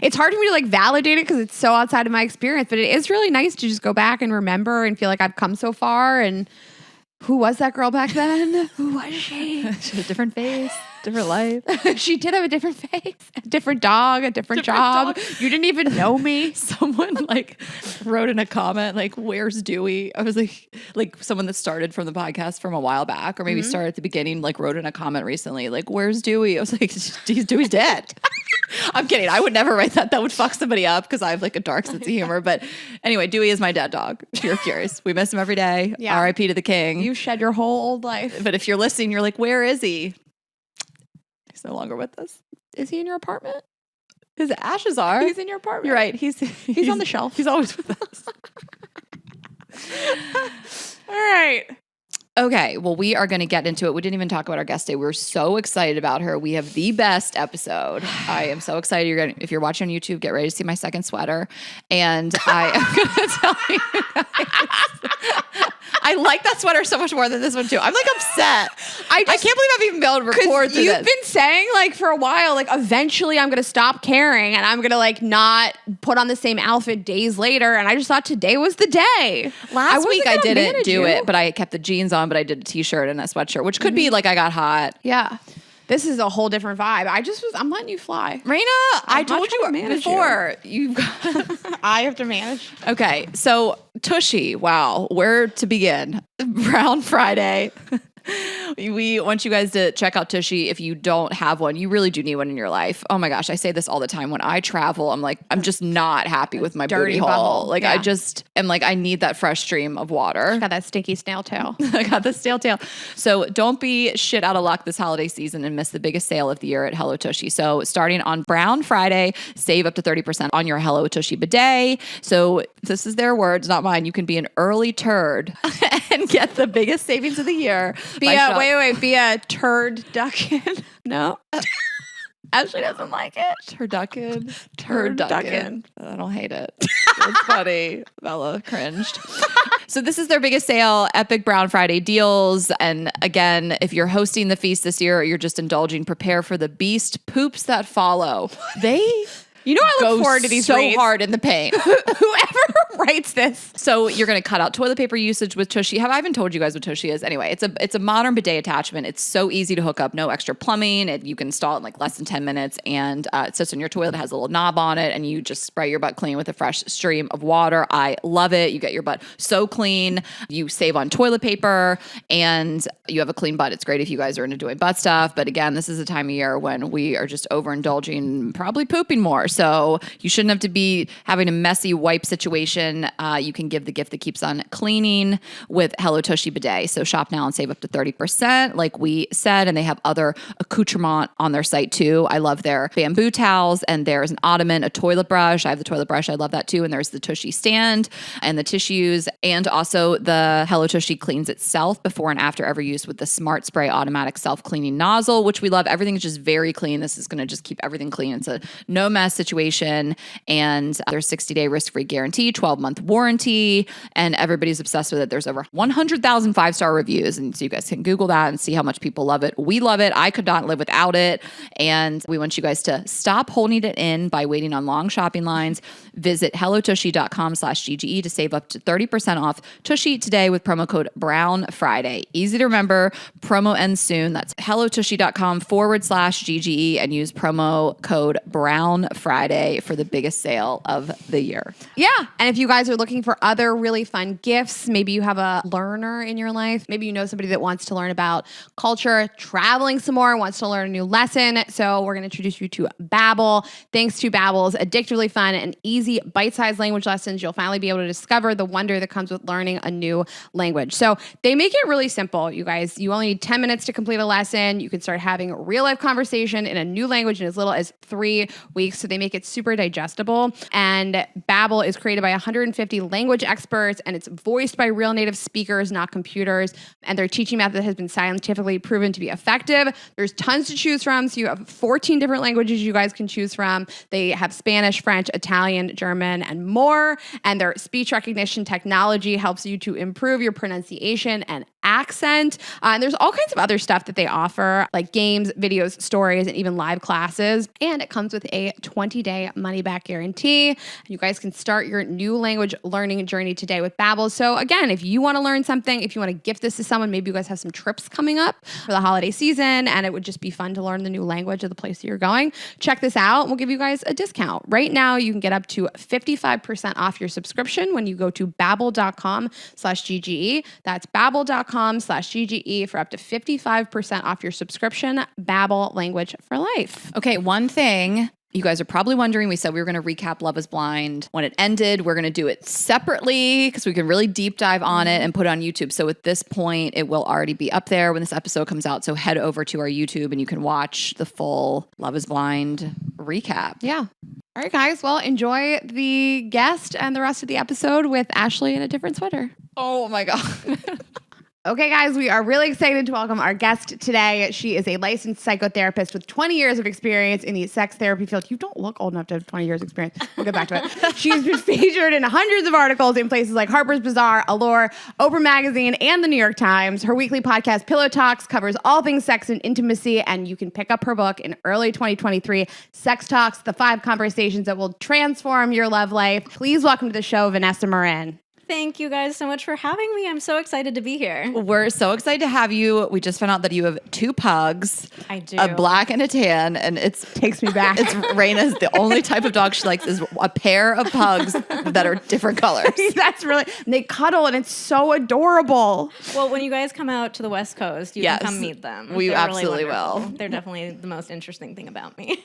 it's hard for me to validate it because it's so outside of my experience, but it is really nice to just go back and remember and feel like I've come so far. And who was that girl back then? Who was she? She had a different face, different life. She did have a different face, a different dog, a different job. dog. You didn't even know me. Someone wrote in a comment, where's Dewey? I was like someone that started from the podcast from a while back, or maybe started at the beginning, wrote in a comment recently, where's Dewey? I was like, Dewey's dead. I'm kidding. I would never write that. That would fuck somebody up because I have a dark sense of humor. But anyway, Dewey is my dead dog. If you're curious, we miss him every day. Yeah. R.I.P. to the king. You shed your whole old life. But if you're listening, you're like, where is he? He's no longer with us. Is he in your apartment? His ashes are. He's in your apartment. You're right. He's on the shelf. He's always with us. All right. Okay, well, we are going to get into it. We didn't even talk about our guest today. We're so excited about her. We have the best episode. I am so excited. If you're watching on YouTube, get ready to see my second sweater. And I am going to tell you guys, I like that sweater so much more than this one too. I'm upset. I can't believe I've even been able to record through You've this. been saying for a while, eventually I'm going to stop caring and I'm going to not put on the same outfit days later. And I just thought today was the day. Last week I didn't manage do you. it, but I kept the jeans on, but I did a t-shirt and a sweatshirt, which could be I got hot. Yeah. This is a whole different vibe. I'm letting you fly. Raina, I not told trying to you manage before. You've got I have to manage. Okay, so Tushy, wow, where to begin? Brown Friday. We want you guys to check out Tushy. If you don't have one, you really do need one in your life. Oh my gosh, I say this all the time. When I travel, I'm just not happy with my dirty booty hole. bubble. I just am I need that fresh stream of water. Got that stinky snail tail. I got the stale tail. So don't be shit out of luck this holiday season and miss the biggest sale of the year at Hello Tushy. So starting on Brown Friday, save up to 30% on your Hello Tushy bidet. So this is their words, not mine. You can be an early turd and get the biggest savings of the year. Be a turducken. No. Ashley doesn't like it. Turducken. Turducken. I don't hate it. It's funny. Bella cringed. So this is their biggest sale, Epic Brown Friday deals. And again, if you're hosting the feast this year or you're just indulging, prepare for the beast poops that follow. They I go look forward to these so reads. hard in the paint. Whoever writes this. So you're going to cut out toilet paper usage with Tushy. Have I even told you guys what Tushy is? Anyway, it's a modern bidet attachment. It's so easy to hook up. No extra plumbing. You can install it in less than 10 minutes. And it sits on your toilet. It has a little knob on it. And you just spray your butt clean with a fresh stream of water. I love it. You get your butt so clean. You save on toilet paper. And you have a clean butt. It's great if you guys are into doing butt stuff. But again, this is a time of year when we are just overindulging, probably pooping more. So you shouldn't have to be having a messy wipe situation. You can give the gift that keeps on cleaning with Hello Tushy Bidet. So shop now and save up to 30%, like we said. And they have other accoutrement on their site too. I love their bamboo towels, and there's an ottoman, a toilet brush. I have the toilet brush. I love that too. And there's the Tushy stand and the tissues. And also the Hello Tushy cleans itself before and after every use with the Smart Spray automatic self-cleaning nozzle, which we love. Everything is just very clean. This is going to just keep everything clean. It's a no mess situation. And there's 60-day risk-free guarantee, 12 12-month warranty, and everybody's obsessed with it. There's over 100,000 5-star reviews, and so you guys can Google that and see how much people love it. We love it. I could not live without it, and we want you guys to stop holding it in by waiting on long shopping lines. Visit hellotushy.com/GGE to save up to 30% off Tushy today with promo code Brown Friday. Easy to remember. Promo ends soon. That's hellotushy.com/GGE and use promo code Brown Friday for the biggest sale of the year. Yeah. And if you guys are looking for other really fun gifts, maybe you have a learner in your life, maybe you know somebody that wants to learn about culture, traveling some more, wants to learn a new lesson. So we're going to introduce you to Babbel. Thanks to Babbel's addictively fun and easy bite-sized language lessons, you'll finally be able to discover the wonder that comes with learning a new language. So they make it really simple, you guys. You only need 10 minutes to complete a lesson. You can start having real-life conversation in a new language in as little as 3 weeks. So they make it super digestible. And Babbel is created by 150 language experts, and it's voiced by real native speakers, not computers. And their teaching method has been scientifically proven to be effective. There's tons to choose from. So you have 14 different languages you guys can choose from. They have Spanish, French, Italian, German, and more. And their speech recognition technology helps you to improve your pronunciation and accent. And there's all kinds of other stuff that they offer, like games, videos, stories, and even live classes. And it comes with a 20-day money-back guarantee. You guys can start your new language learning journey today with Babbel. So again, if you want to learn something, if you want to gift this to someone, maybe you guys have some trips coming up for the holiday season, and it would just be fun to learn the new language of the place that you're going. Check this out, and we'll give you guys a discount. Right now, you can get up to 55% off your subscription when you go to babbel.com/GGE. That's babbel.com/GGE for up to 55% off your subscription. Babbel, language for life. Okay, one thing you guys are probably wondering, we said we were going to recap Love is Blind. When it ended, we're going to do it separately because we can really deep dive on it and put it on YouTube. So at this point, it will already be up there when this episode comes out. So head over to our YouTube and you can watch the full Love is Blind recap. Yeah. All right, guys. Well, enjoy the guest and the rest of the episode with Ashley in a different sweater. Oh my God. Okay, guys, we are really excited to welcome our guest today. She is a licensed psychotherapist with 20 years of experience in the sex therapy field. You don't look old enough to have 20 years experience. We'll get back to it. She's been featured in hundreds of articles in places like Harper's Bazaar, Allure, Oprah Magazine, and the New York Times. Her weekly podcast, Pillow Talks, covers all things sex and intimacy, and you can pick up her book in early 2023, Sex Talks, the 5 conversations that will transform your love life. Please welcome to the show, Vanessa Marin. Thank you guys so much for having me. I'm so excited to be here. We're so excited to have you. We just found out that you have 2 pugs. I do. A black and a tan, and Takes me back. It's Raina's the only type of dog she likes is a pair of pugs that are different colors. That's really, they cuddle and it's so adorable. Well, when you guys come out to the West Coast, you Yes. can come meet them. We They're absolutely really wonderful. will. They're definitely the most interesting thing about me.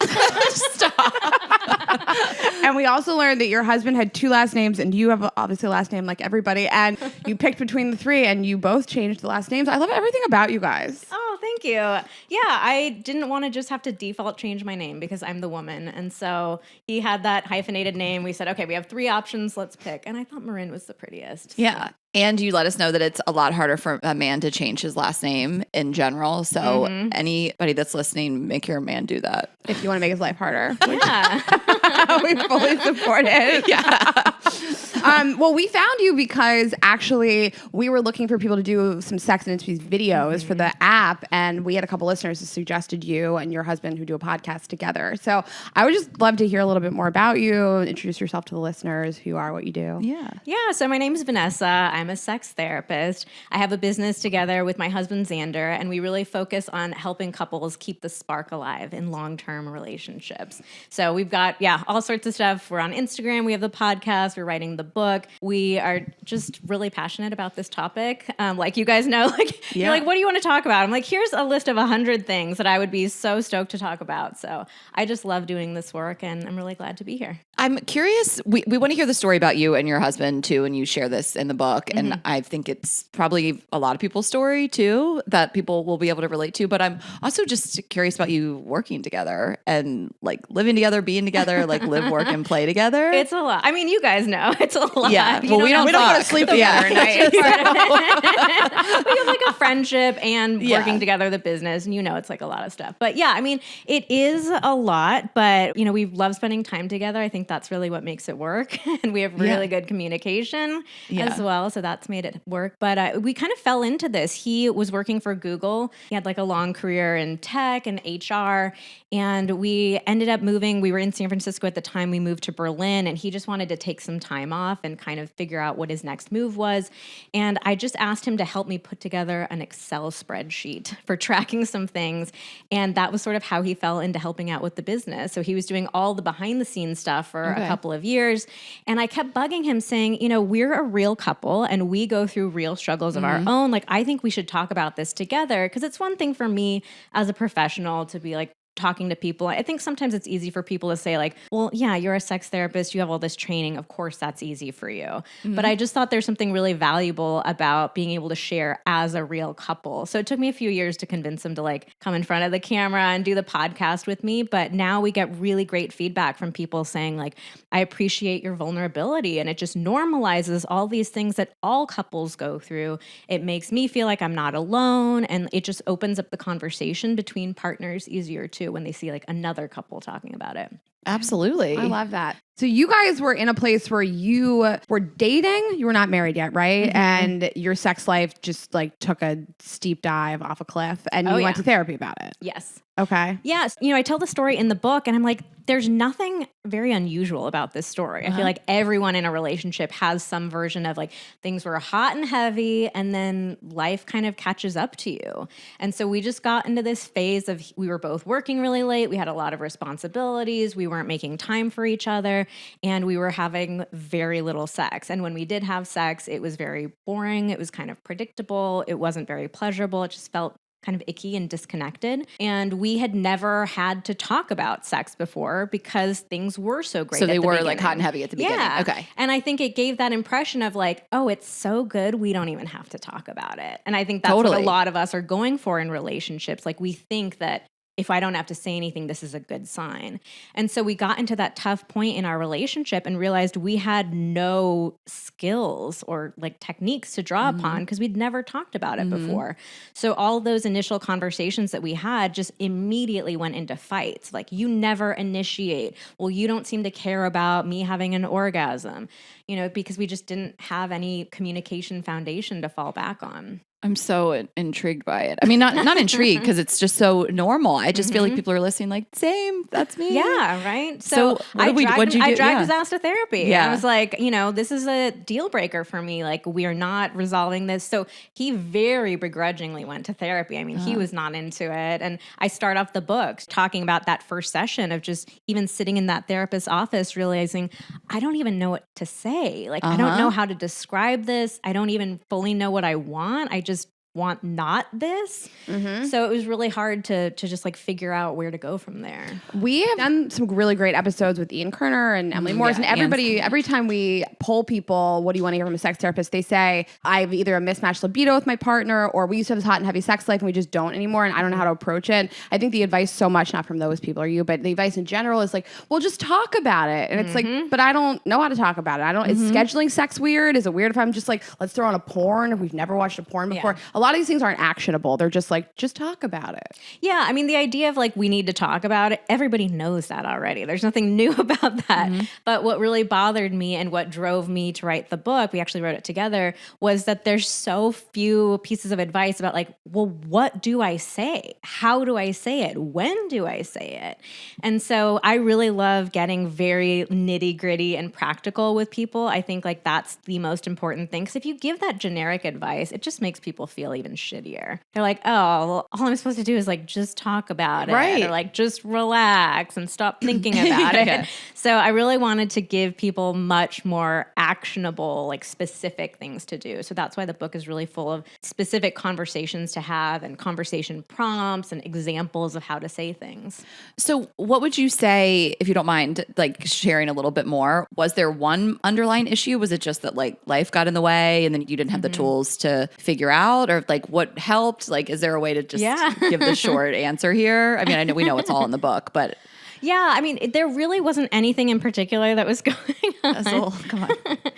And we also learned that your husband had 2 last names and you have obviously a last name like everybody. And you picked between the 3 and you both changed the last names. I love everything about you guys. Oh, thank you. Yeah, I didn't want to just have to default change my name because I'm the woman. And so he had that hyphenated name. We said, okay, we have 3 options. Let's pick. And I thought Marin was the prettiest. Yeah. And you let us know that it's a lot harder for a man to change his last name in general. So anybody that's listening, make your man do that. If you want to make his life harder. Yeah. We fully support it. Yeah. Well, we found you because actually we were looking for people to do some sex and intimacy videos for the app, and we had a couple listeners who suggested you and your husband who do a podcast together. So I would just love to hear a little bit more about you, introduce yourself to the listeners, who you are, what you do. Yeah. Yeah, so my name is Vanessa. I'm a sex therapist. I have a business together with my husband, Xander, and we really focus on helping couples keep the spark alive in long-term relationships. So we've got, all sorts of stuff. We're on Instagram. We have the podcast. We're writing the book. We are just really passionate about this topic. Like you guys know, you're like, what do you want to talk about? I'm like, here's a list of 100 things that I would be so stoked to talk about. So I just love doing this work, and I'm really glad to be here. I'm curious. We want to hear the story about you and your husband too, and you share this in the book. And I think it's probably a lot of people's story too that people will be able to relate to. But I'm also just curious about you working together and like living together, being together, like live, work, and play together. It's a lot. I mean, you guys know it's a lot. Yeah. You Well, we don't We don't go to fuck. sleep together at night. we have like a friendship and Yeah. working together the business, and it's like a lot of stuff. But yeah, I mean, it is a lot, but we love spending time together. I think that's really what makes it work. And we have really good communication as well. So that's made it work. But we kind of fell into this. He was working for Google. He had like a long career in tech and HR. And we ended up moving. We were in San Francisco at the time. We moved to Berlin, and he just wanted to take some time off and kind of figure out what his next move was. And I just asked him to help me put together an Excel spreadsheet for tracking some things. And that was sort of how he fell into helping out with the business. So he was doing all the behind the scenes stuff for a couple of years. And I kept bugging him saying, we're a real couple and we go through real struggles of our own. Like, I think we should talk about this together, because it's one thing for me as a professional to be like, talking to people. I think sometimes it's easy for people to say like, well, yeah, you're a sex therapist, you have all this training, of course that's easy for you. But I just thought there's something really valuable about being able to share as a real couple. So it took me a few years to convince him to like come in front of the camera and do the podcast with me. But now we get really great feedback from people saying like, I appreciate your vulnerability, and it just normalizes all these things that all couples go through. It makes me feel like I'm not alone, and it just opens up the conversation between partners easier too when they see like another couple talking about it. Absolutely. I love that. So you guys were in a place where you were dating. You were not married yet, right? And your sex life just like took a steep dive off a cliff, and you went to therapy about it. Yes. Okay. Yes. I tell the story in the book, and I'm like, there's nothing very unusual about this story. I feel like everyone in a relationship has some version of like things were hot and heavy, and then life kind of catches up to you. And so we just got into this phase of we were both working really late. We had a lot of responsibilities. We weren't making time for each other, and we were having very little sex. And when we did have sex, it was very boring. It was kind of predictable. It wasn't very pleasurable. It just felt kind of icky and disconnected. And we had never had to talk about sex before because things were so great. So they at the were beginning. like hot and heavy at the beginning. Yeah. Okay. And I think it gave that impression of like, oh, it's so good, we don't even have to talk about it. And I think that's what a lot of us are going for in relationships. Like, we think that if I don't have to say anything, this is a good sign. And so we got into that tough point in our relationship and realized we had no skills or like techniques to draw upon because we'd never talked about it before. So all those initial conversations that we had just immediately went into fights. Like, you never initiate. Well, you don't seem to care about me having an orgasm, because we just didn't have any communication foundation to fall back on. I'm so intrigued by it. I mean, not intrigued because it's just so normal. I just feel like people are listening like, same, that's me. Yeah, right? So I dragged his ass to therapy. Yeah. I was like, this is a deal breaker for me. Like, we are not resolving this. So he very begrudgingly went to therapy. I mean, he was not into it. And I start off the book talking about that first session of just even sitting in that therapist's office, realizing I don't even know what to say. Like, I don't know how to describe this. I don't even fully know what I want. I just want not this. So it was really hard to just like figure out where to go from there. We have done some really great episodes with Ian Kerner and Emily Morris, and everybody, every time we poll people, what do you want to hear from a sex therapist? They say, I have either a mismatched libido with my partner, or we used to have this hot and heavy sex life and we just don't anymore, and I don't know how to approach it. I think the advice so much, not from those people or you, but the advice in general is like, well, just talk about it. And it's like, but I don't know how to talk about it. Is scheduling sex weird? Is it weird if I'm just like, let's throw on a porn if we've never watched a porn before? A lot of these things aren't actionable. They're just like, just talk about it. Yeah. I mean, the idea of like, we need to talk about it, everybody knows that already. There's nothing new about that. But what really bothered me and what drove me to write the book, we actually wrote it together, was that there's so few pieces of advice about like, well, what do I say? How do I say it? When do I say it? And so I really love getting very nitty gritty and practical with people. I think like that's the most important thing. Because if you give that generic advice, it just makes people feel even shittier. They're like, oh, well, all I'm supposed to do is like just talk about it. Right. Or like just relax and stop thinking about it. So I really wanted to give people much more actionable, like specific things to do. So that's why the book is really full of specific conversations to have and conversation prompts and examples of how to say things. So what would you say, if you don't mind, like sharing a little bit more? Was there one underlying issue? Was it just that like life got in the way and then you didn't have the tools to figure out? Or like what helped? Like, is there a way to just give the short answer here? I mean, I know we know it's all in the book, but Yeah, I mean, there really wasn't anything in particular that was going on. Azul, come on.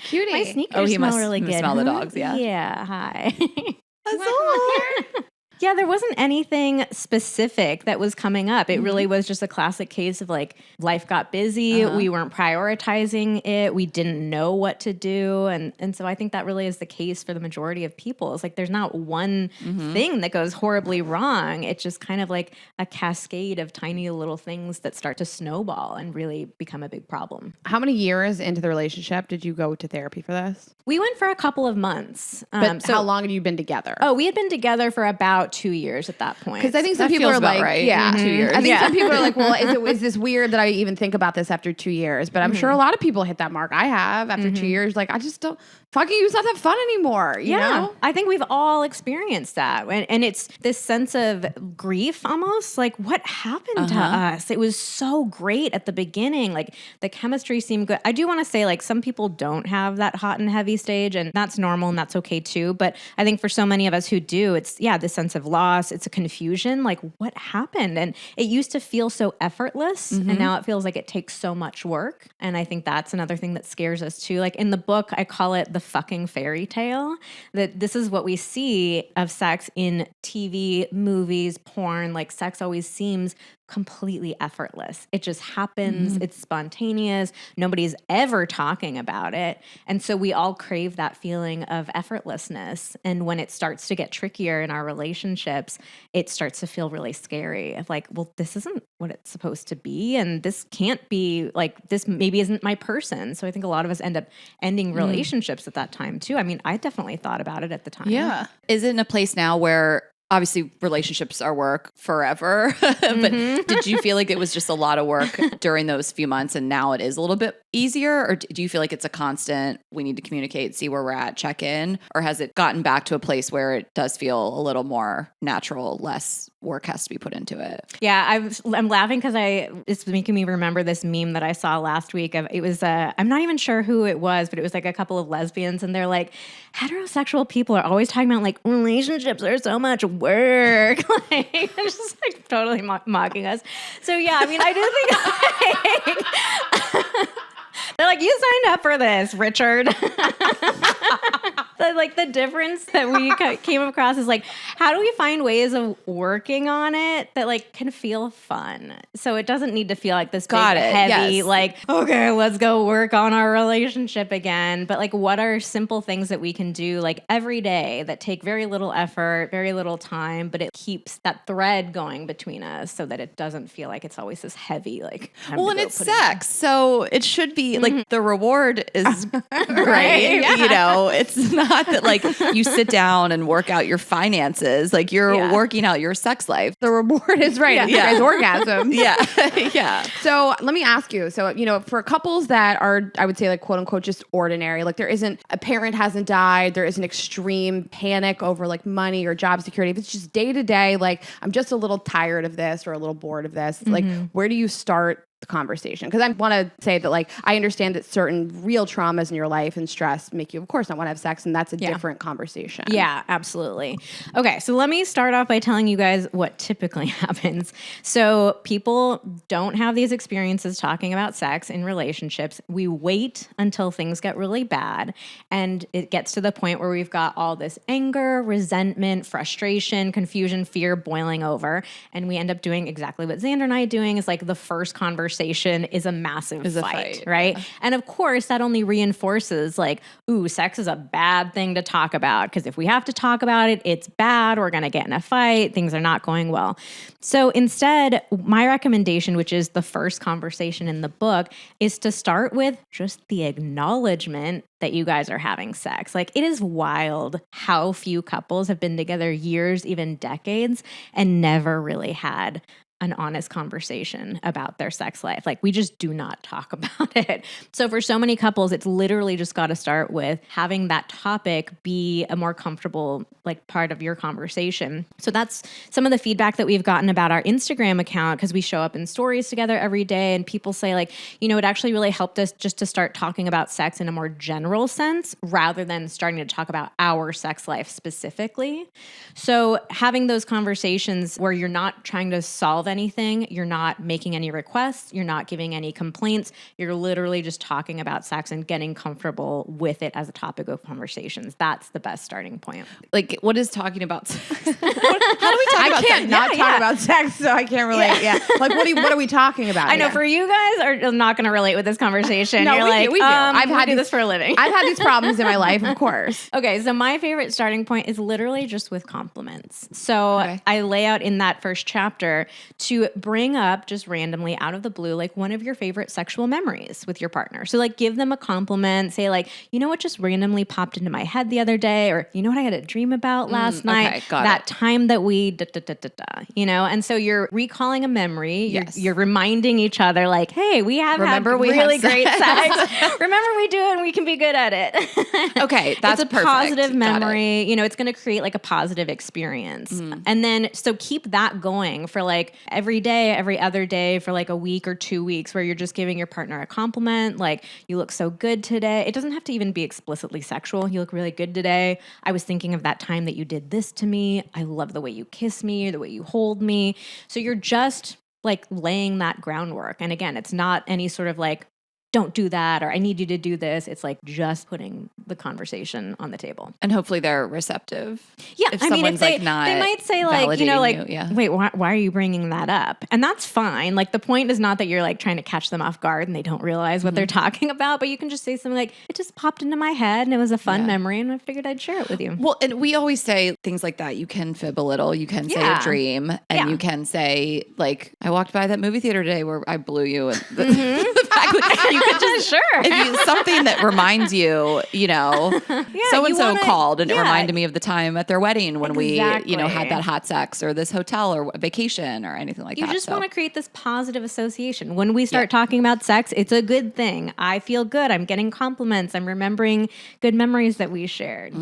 Cutie. My sneakers Oh, he smell must really good. smell the huh? dogs, yeah. Yeah, hi. Azul. Yeah, there wasn't anything specific that was coming up. It really was just a classic case of like life got busy. We weren't prioritizing it. We didn't know what to do. And so I think that really is the case for the majority of people. It's like there's not one thing that goes horribly wrong. It's just kind of like a cascade of tiny little things that start to snowball and really become a big problem. How many years into the relationship did you go to therapy for this? We went for a couple of months. But how long had you been together? Oh, we had been together for about 2 years at that point. Because I think some That people feels are about like, right. yeah, 2 years. I think some people are like, well, is this weird that I even think about this after 2 years? But I'm sure a lot of people hit that mark. I have after 2 years. Like, I just don't fucking it's not that fun anymore. You know? I think we've all experienced that. And it's this sense of grief almost like what happened to us? It was so great at the beginning. Like the chemistry seemed good. I do want to say like some people don't have that hot and heavy stage and that's normal and that's okay too. But I think for so many of us who do, it's this sense of loss. It's a confusion. Like what happened? And it used to feel so effortless and now it feels like it takes so much work. And I think that's another thing that scares us too. Like in the book, I call it the fucking fairy tale, that this is what we see of sex in TV, movies, porn. Like sex always seems completely effortless. It just happens. It's spontaneous. Nobody's ever talking about it. And so we all crave that feeling of effortlessness. And when it starts to get trickier in our relationships, it starts to feel really scary of like, well, this isn't what it's supposed to be. And this can't be like, this maybe isn't my person. So I think a lot of us end up ending relationships at that time too. I mean, I definitely thought about it at the time. Yeah. Is it in a place now where obviously relationships are work forever, but did you feel like it was just a lot of work during those few months and now it is a little bit easier? Or do you feel like it's a constant, we need to communicate, see where we're at, check in? Or has it gotten back to a place where it does feel a little more natural, less work has to be put into it? Yeah, I'm laughing because it's making me remember this meme that I saw last week. It was I'm not even sure who it was, but it was like a couple of lesbians, and they're like, heterosexual people are always talking about like relationships are so much work, like just like totally mocking us. So yeah, I mean, I do think they're like, you signed up for this, Richard. Like the difference that we came across is like, how do we find ways of working on it that like can feel fun? So it doesn't need to feel like this big, heavy, yes. like, okay, let's go work on our relationship again. But like, what are simple things that we can do like every day that take very little effort, very little time, but it keeps that thread going between us so that it doesn't feel like it's always this heavy, like, Well, and it's sex. So it should be like the reward is great. Yeah. You know, it's not that like you sit down and work out your finances. Like you're working out your sex life. The reward is right. It's your guys' orgasm. Yeah. Yeah. So let me ask you. So, for couples that are, I would say like quote unquote, just ordinary, like there isn't a parent hasn't died. There isn't extreme panic over like money or job security. If it's just day to day, like I'm just a little tired of this or a little bored of this, like where do you start the conversation? Because I want to say that like I understand that certain real traumas in your life and stress make you of course not want to have sex, and that's a different conversation. Yeah, absolutely. Okay, so let me start off by telling you guys what typically happens. So people don't have these experiences talking about sex in relationships. We wait until things get really bad, and it gets to the point where we've got all this anger, resentment, frustration, confusion, fear boiling over, and we end up doing exactly what Xander and I are doing, is like the first conversation is a massive fight, right? Yeah. And of course, that only reinforces like, ooh, sex is a bad thing to talk about, because if we have to talk about it, it's bad. We're going to get in a fight. Things are not going well. So instead, my recommendation, which is the first conversation in the book, is to start with just the acknowledgement that you guys are having sex. Like, it is wild how few couples have been together years, even decades, and never really had an honest conversation about their sex life. Like, we just do not talk about it. So for so many couples, it's literally just got to start with having that topic be a more comfortable like part of your conversation. So that's some of the feedback that we've gotten about our Instagram account, because we show up in stories together every day, and people say like, it actually really helped us just to start talking about sex in a more general sense rather than starting to talk about our sex life specifically. So having those conversations where you're not trying to solve anything. You're not making any requests. You're not giving any complaints. You're literally just talking about sex and getting comfortable with it as a topic of conversations. That's the best starting point. Like, what is talking about sex? How do we talk I about can't sex? not talk about sex, so I can't relate. Yeah. Like, what are we talking about? I know here? for you guys are not going to relate with this conversation. No, You're we like, do. We do. I've had do this for a living. I've had these problems in my life, of course. Okay, so my favorite starting point is literally just with compliments. So Okay. I lay out in that first chapter to bring up just randomly out of the blue, like one of your favorite sexual memories with your partner. So like give them a compliment, say like, you know what just randomly popped into my head the other day, or you know what I had a dream about last night? okay, got that it. time that we you know? And so you're recalling a memory. Yes. You're reminding each other like, hey, we have Remember had we really had great sex. sex. Remember we do it and we can be good at it. Okay, that's it's a perfect. positive Got it. memory. You know, it's going to create like a positive experience. And then, so keep that going for like every day, every other day for like a week or 2 weeks where you're just giving your partner a compliment. Like, you look so good today. It doesn't have to even be explicitly sexual. You look really good today. I was thinking of that time that you did this to me. I love the way you kiss me, the way you hold me. So you're just like laying that groundwork. And again, it's not any sort of like, don't do that, or I need you to do this. It's like just putting the conversation on the table. And hopefully they're receptive. Yeah, If I mean, if if they, not they might say like, you know, validating like, you, yeah. wait, why are you bringing that up? And that's fine. Like the point is not that you're like trying to catch them off guard and they don't realize what they're talking about, but you can just say something like, it just popped into my head and it was a fun memory and I figured I'd share it with you. Well, and we always say things like that. You can fib a little. You can say Yeah. a dream, and Yeah. you can say like, "I walked by that movie theater today where I blew you." And the fact that you could just Sure. if you, something that reminds you, you know, so and so wanna- called and it yeah. reminded me of the time at their wedding when we, you know, Exactly. had that hot sex, or this hotel or vacation or anything like You that. just So- want to create this positive association. When we start talking about sex, it's a good thing. I feel good. I'm getting compliments. I'm remembering good memories that we shared.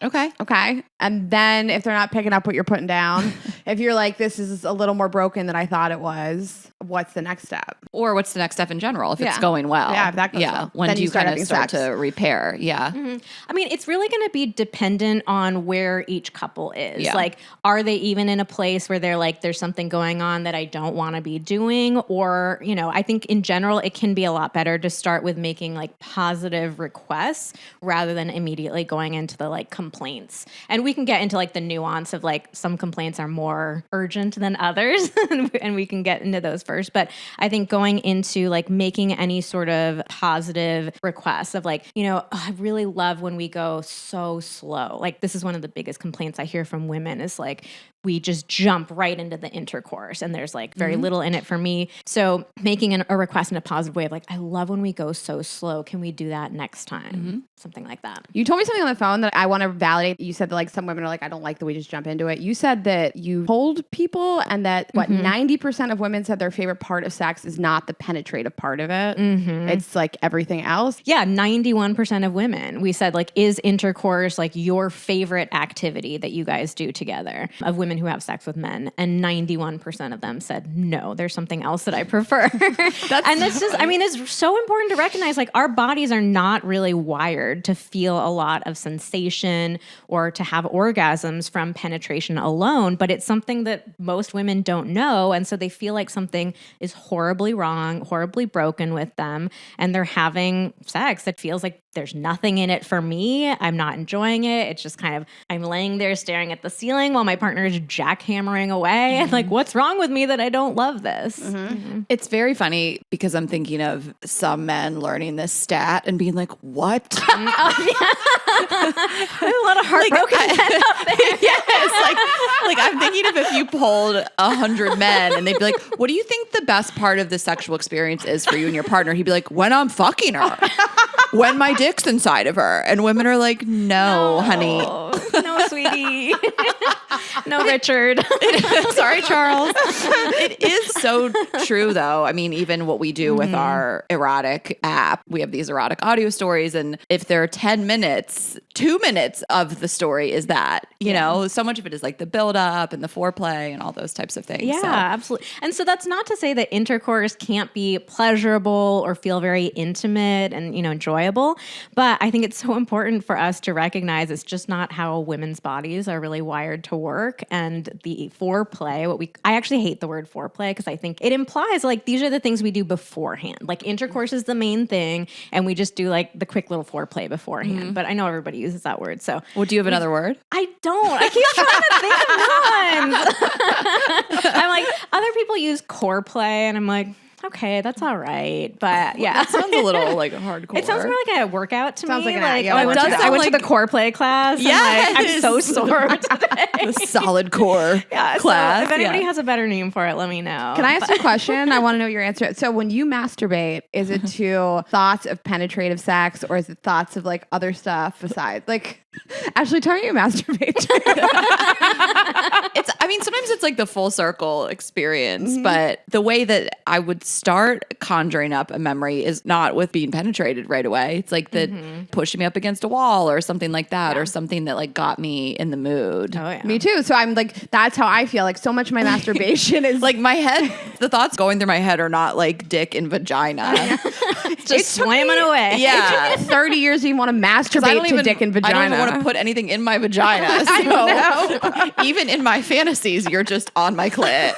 Okay. Okay. And then if they're not picking up what you're putting down, if you're like, this is a little more broken than I thought it was, what's the next step? Or what's the next step in general if it's Yeah. going well? Yeah, if that goes well. When Then do you you start kind of having start sex. to repair? Yeah. I mean, it's really going to be dependent on where each couple is. Yeah. Like, are they even in a place where they're like, there's something going on that I don't want to be doing? Or, you know, I think in general, it can be a lot better to start with making like positive requests rather than immediately going into the like complaints. And we can get into like the nuance of like some complaints are more urgent than others, and we can get into those first. But I think going into like making any sort of positive requests of like, you know, I really love when we go so slow. Like this is one of the biggest complaints I hear from women is like, we just jump right into the intercourse and there's like very little in it for me. So making a request in a positive way of like, I love when we go so slow. Can we do that next time? Something like that. You told me something on the phone that I want to validate. You said that like some women are like, I don't like that we just jump into it. You said that you told people and that 90% of women said their favorite part of sex is not the penetrative part of it. It's like everything else. Yeah, 91% of women. We said like, is intercourse like your favorite activity that you guys do together of women who have sex with men? And 91% of them said, no, there's something else that I prefer. And that's just, I mean, it's so important to recognize like our bodies are not really wired to feel a lot of sensation or to have orgasms from penetration alone, but it's something that most women don't know. And so they feel like something is horribly wrong, horribly broken with them. And they're having sex that feels like there's nothing in it for me. I'm not enjoying it. It's just kind of, I'm laying there staring at the ceiling while my partner is jackhammering away. And like, what's wrong with me that I don't love this? It's very funny because I'm thinking of some men learning this stat and being like, what? There's a lot of heartbroken men out there. Yes, like I'm thinking of if you polled 100 men and they'd be like, what do you think the best part of the sexual experience is for you and your partner? He'd be like, when I'm fucking her. When my dick's inside of her. And women are like, no, honey. No, sweetie. No, Richard. Sorry, Charles. It is so true, though. I mean, even what we do with our erotic app, we have these erotic audio stories. And if there are 10 minutes, 2 minutes of the story is that, you know, so much of it is like the buildup and the foreplay and all those types of things. Yeah, So. absolutely. And so that's not to say that intercourse can't be pleasurable or feel very intimate and, you know, enjoyable enjoyable. But I think it's so important for us to recognize it's just not how women's bodies are really wired to work. And the foreplay, I actually hate the word foreplay because I think it implies like these are the things we do beforehand. Like intercourse is the main thing, and we just do like the quick little foreplay beforehand. But I know everybody uses that word. So, well, do you have another word? I don't. I keep trying to think of one. I'm like, other people use core play, and I'm like, okay, that's all right. But yeah. That sounds a little like hardcore. It sounds more like a workout to Sounds me. like I went to the core play class. Yes. And I'm so sore today. The solid core Yeah, class. so if anybody has a better name for it, let me know. Can I ask you a question? I want to know your answer. So when you masturbate, is it to thoughts of penetrative sex or is it thoughts of like other stuff besides? Like, Ashley, tell me you masturbate. Sometimes it's like the full circle experience, but the way that I would start conjuring up a memory is not with being penetrated right away. It's like pushing me up against a wall or something like that, or something that like got me in the mood. Oh, yeah. Me too. So I'm like, that's how I feel. Like so much of my masturbation is Like my head, the thoughts going through my head are not like dick and vagina. It's just slamming away. Yeah. 30 years you want to masturbate to dick and vagina. I don't even want to put anything in my vagina. So even in my fantasies, you're just on my clit.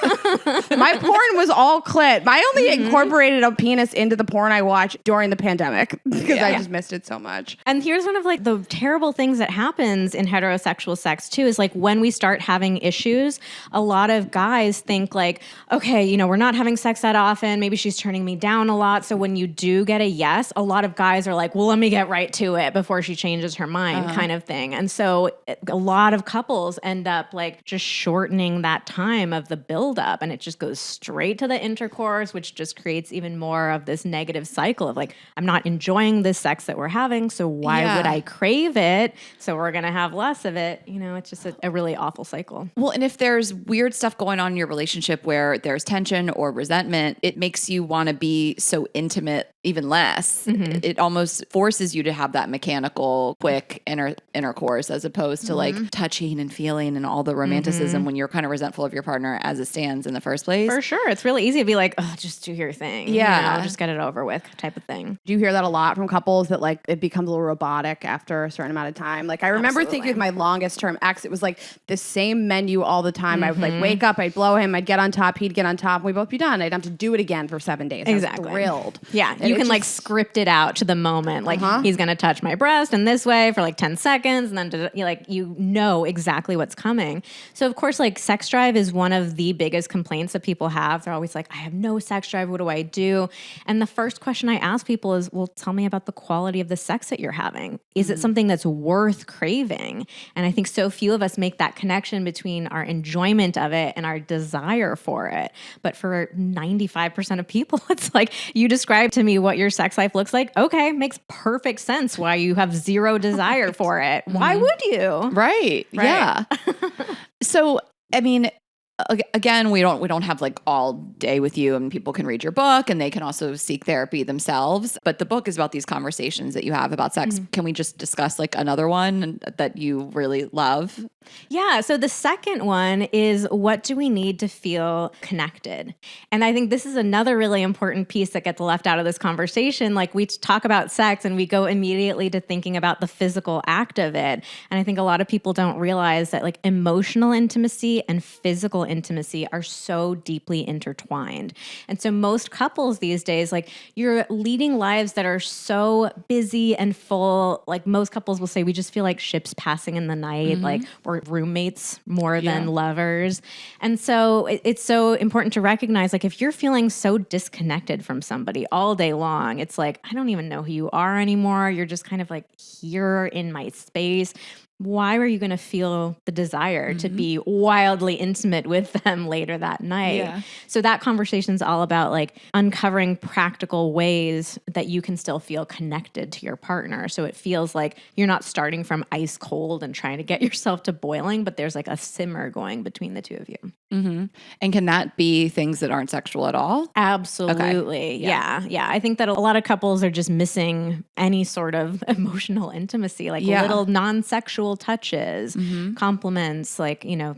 My porn was all clit. I only incorporated a penis into the porn I watched during the pandemic because I just missed it so much. And here's one of like the terrible things that happens in heterosexual sex too, is like when we start having issues, a lot of guys think like, okay, you know, we're not having sex that often. Maybe she's turning me down a lot. So when you do get a yes, a lot of guys are like, well, let me get right to it before she changes her mind kind of thing. And so a lot of couples end up like just shortening that time of the buildup, and it just goes straight to the intercourse, which just creates even more of this negative cycle of like, I'm not enjoying this sex that we're having, so why would I crave it? So we're going to have less of it. You know, it's just a really awful cycle. Well, and if there's weird stuff going on in your relationship where there's tension or resentment, it makes you want to be so intimate even less. It almost forces you to have that mechanical, quick intercourse as opposed to like touching and feeling and all the romanticism when you're kind of resentful of your partner as it stands in the first place. For sure. It's really easy to be like, oh, just do your thing. Yeah. You know, just get it over with type of thing. Do you hear that a lot from couples that like it becomes a little robotic after a certain amount of time? Like I remember thinking with my longest term ex, it was like the same menu all the time. I would like wake up, I'd blow him, I'd get on top, he'd get on top, and we'd both be done. I'd have to do it again for 7 days. Exactly. I was thrilled. Yeah. You can like script it out to the moment. Like he's going to touch my breast in this way for like 10 seconds. And then you know exactly what's coming. So of course, like sex drive is one of the biggest complaints that people have. They're always like, I have no sex drive. What do I do? And the first question I ask people is, well, tell me about the quality of the sex that you're having. Is it something that's worth craving? And I think so few of us make that connection between our enjoyment of it and our desire for it. But for 95% of people, it's like, you describe to me what your sex life looks like. Okay, makes perfect sense why you have zero desire for it. Why would you? Right. Yeah. So, I mean, again, we don't have like all day with you, and people can read your book and they can also seek therapy themselves. But the book is about these conversations that you have about sex. Can we just discuss like another one that you really love? Yeah. So the second one is, what do we need to feel connected? And I think this is another really important piece that gets left out of this conversation. Like we talk about sex and we go immediately to thinking about the physical act of it. And I think a lot of people don't realize that like emotional intimacy and physical intimacy are so deeply intertwined. And so most couples these days, like you're leading lives that are so busy and full. Like most couples will say, we just feel like ships passing in the night. Like we're roommates more than lovers. And so it's so important to recognize, like if you're feeling so disconnected from somebody all day long, it's like, I don't even know who you are anymore. You're just kind of like here in my space. Why are you going to feel the desire to be wildly intimate with them later that night? Yeah. So that conversation is all about like uncovering practical ways that you can still feel connected to your partner. So it feels like you're not starting from ice cold and trying to get yourself to boiling, but there's like a simmer going between the two of you. And can that be things that aren't sexual at all? Absolutely. Okay. Yeah. I think that a lot of couples are just missing any sort of emotional intimacy, like little non-sexual touches, compliments, like, you know,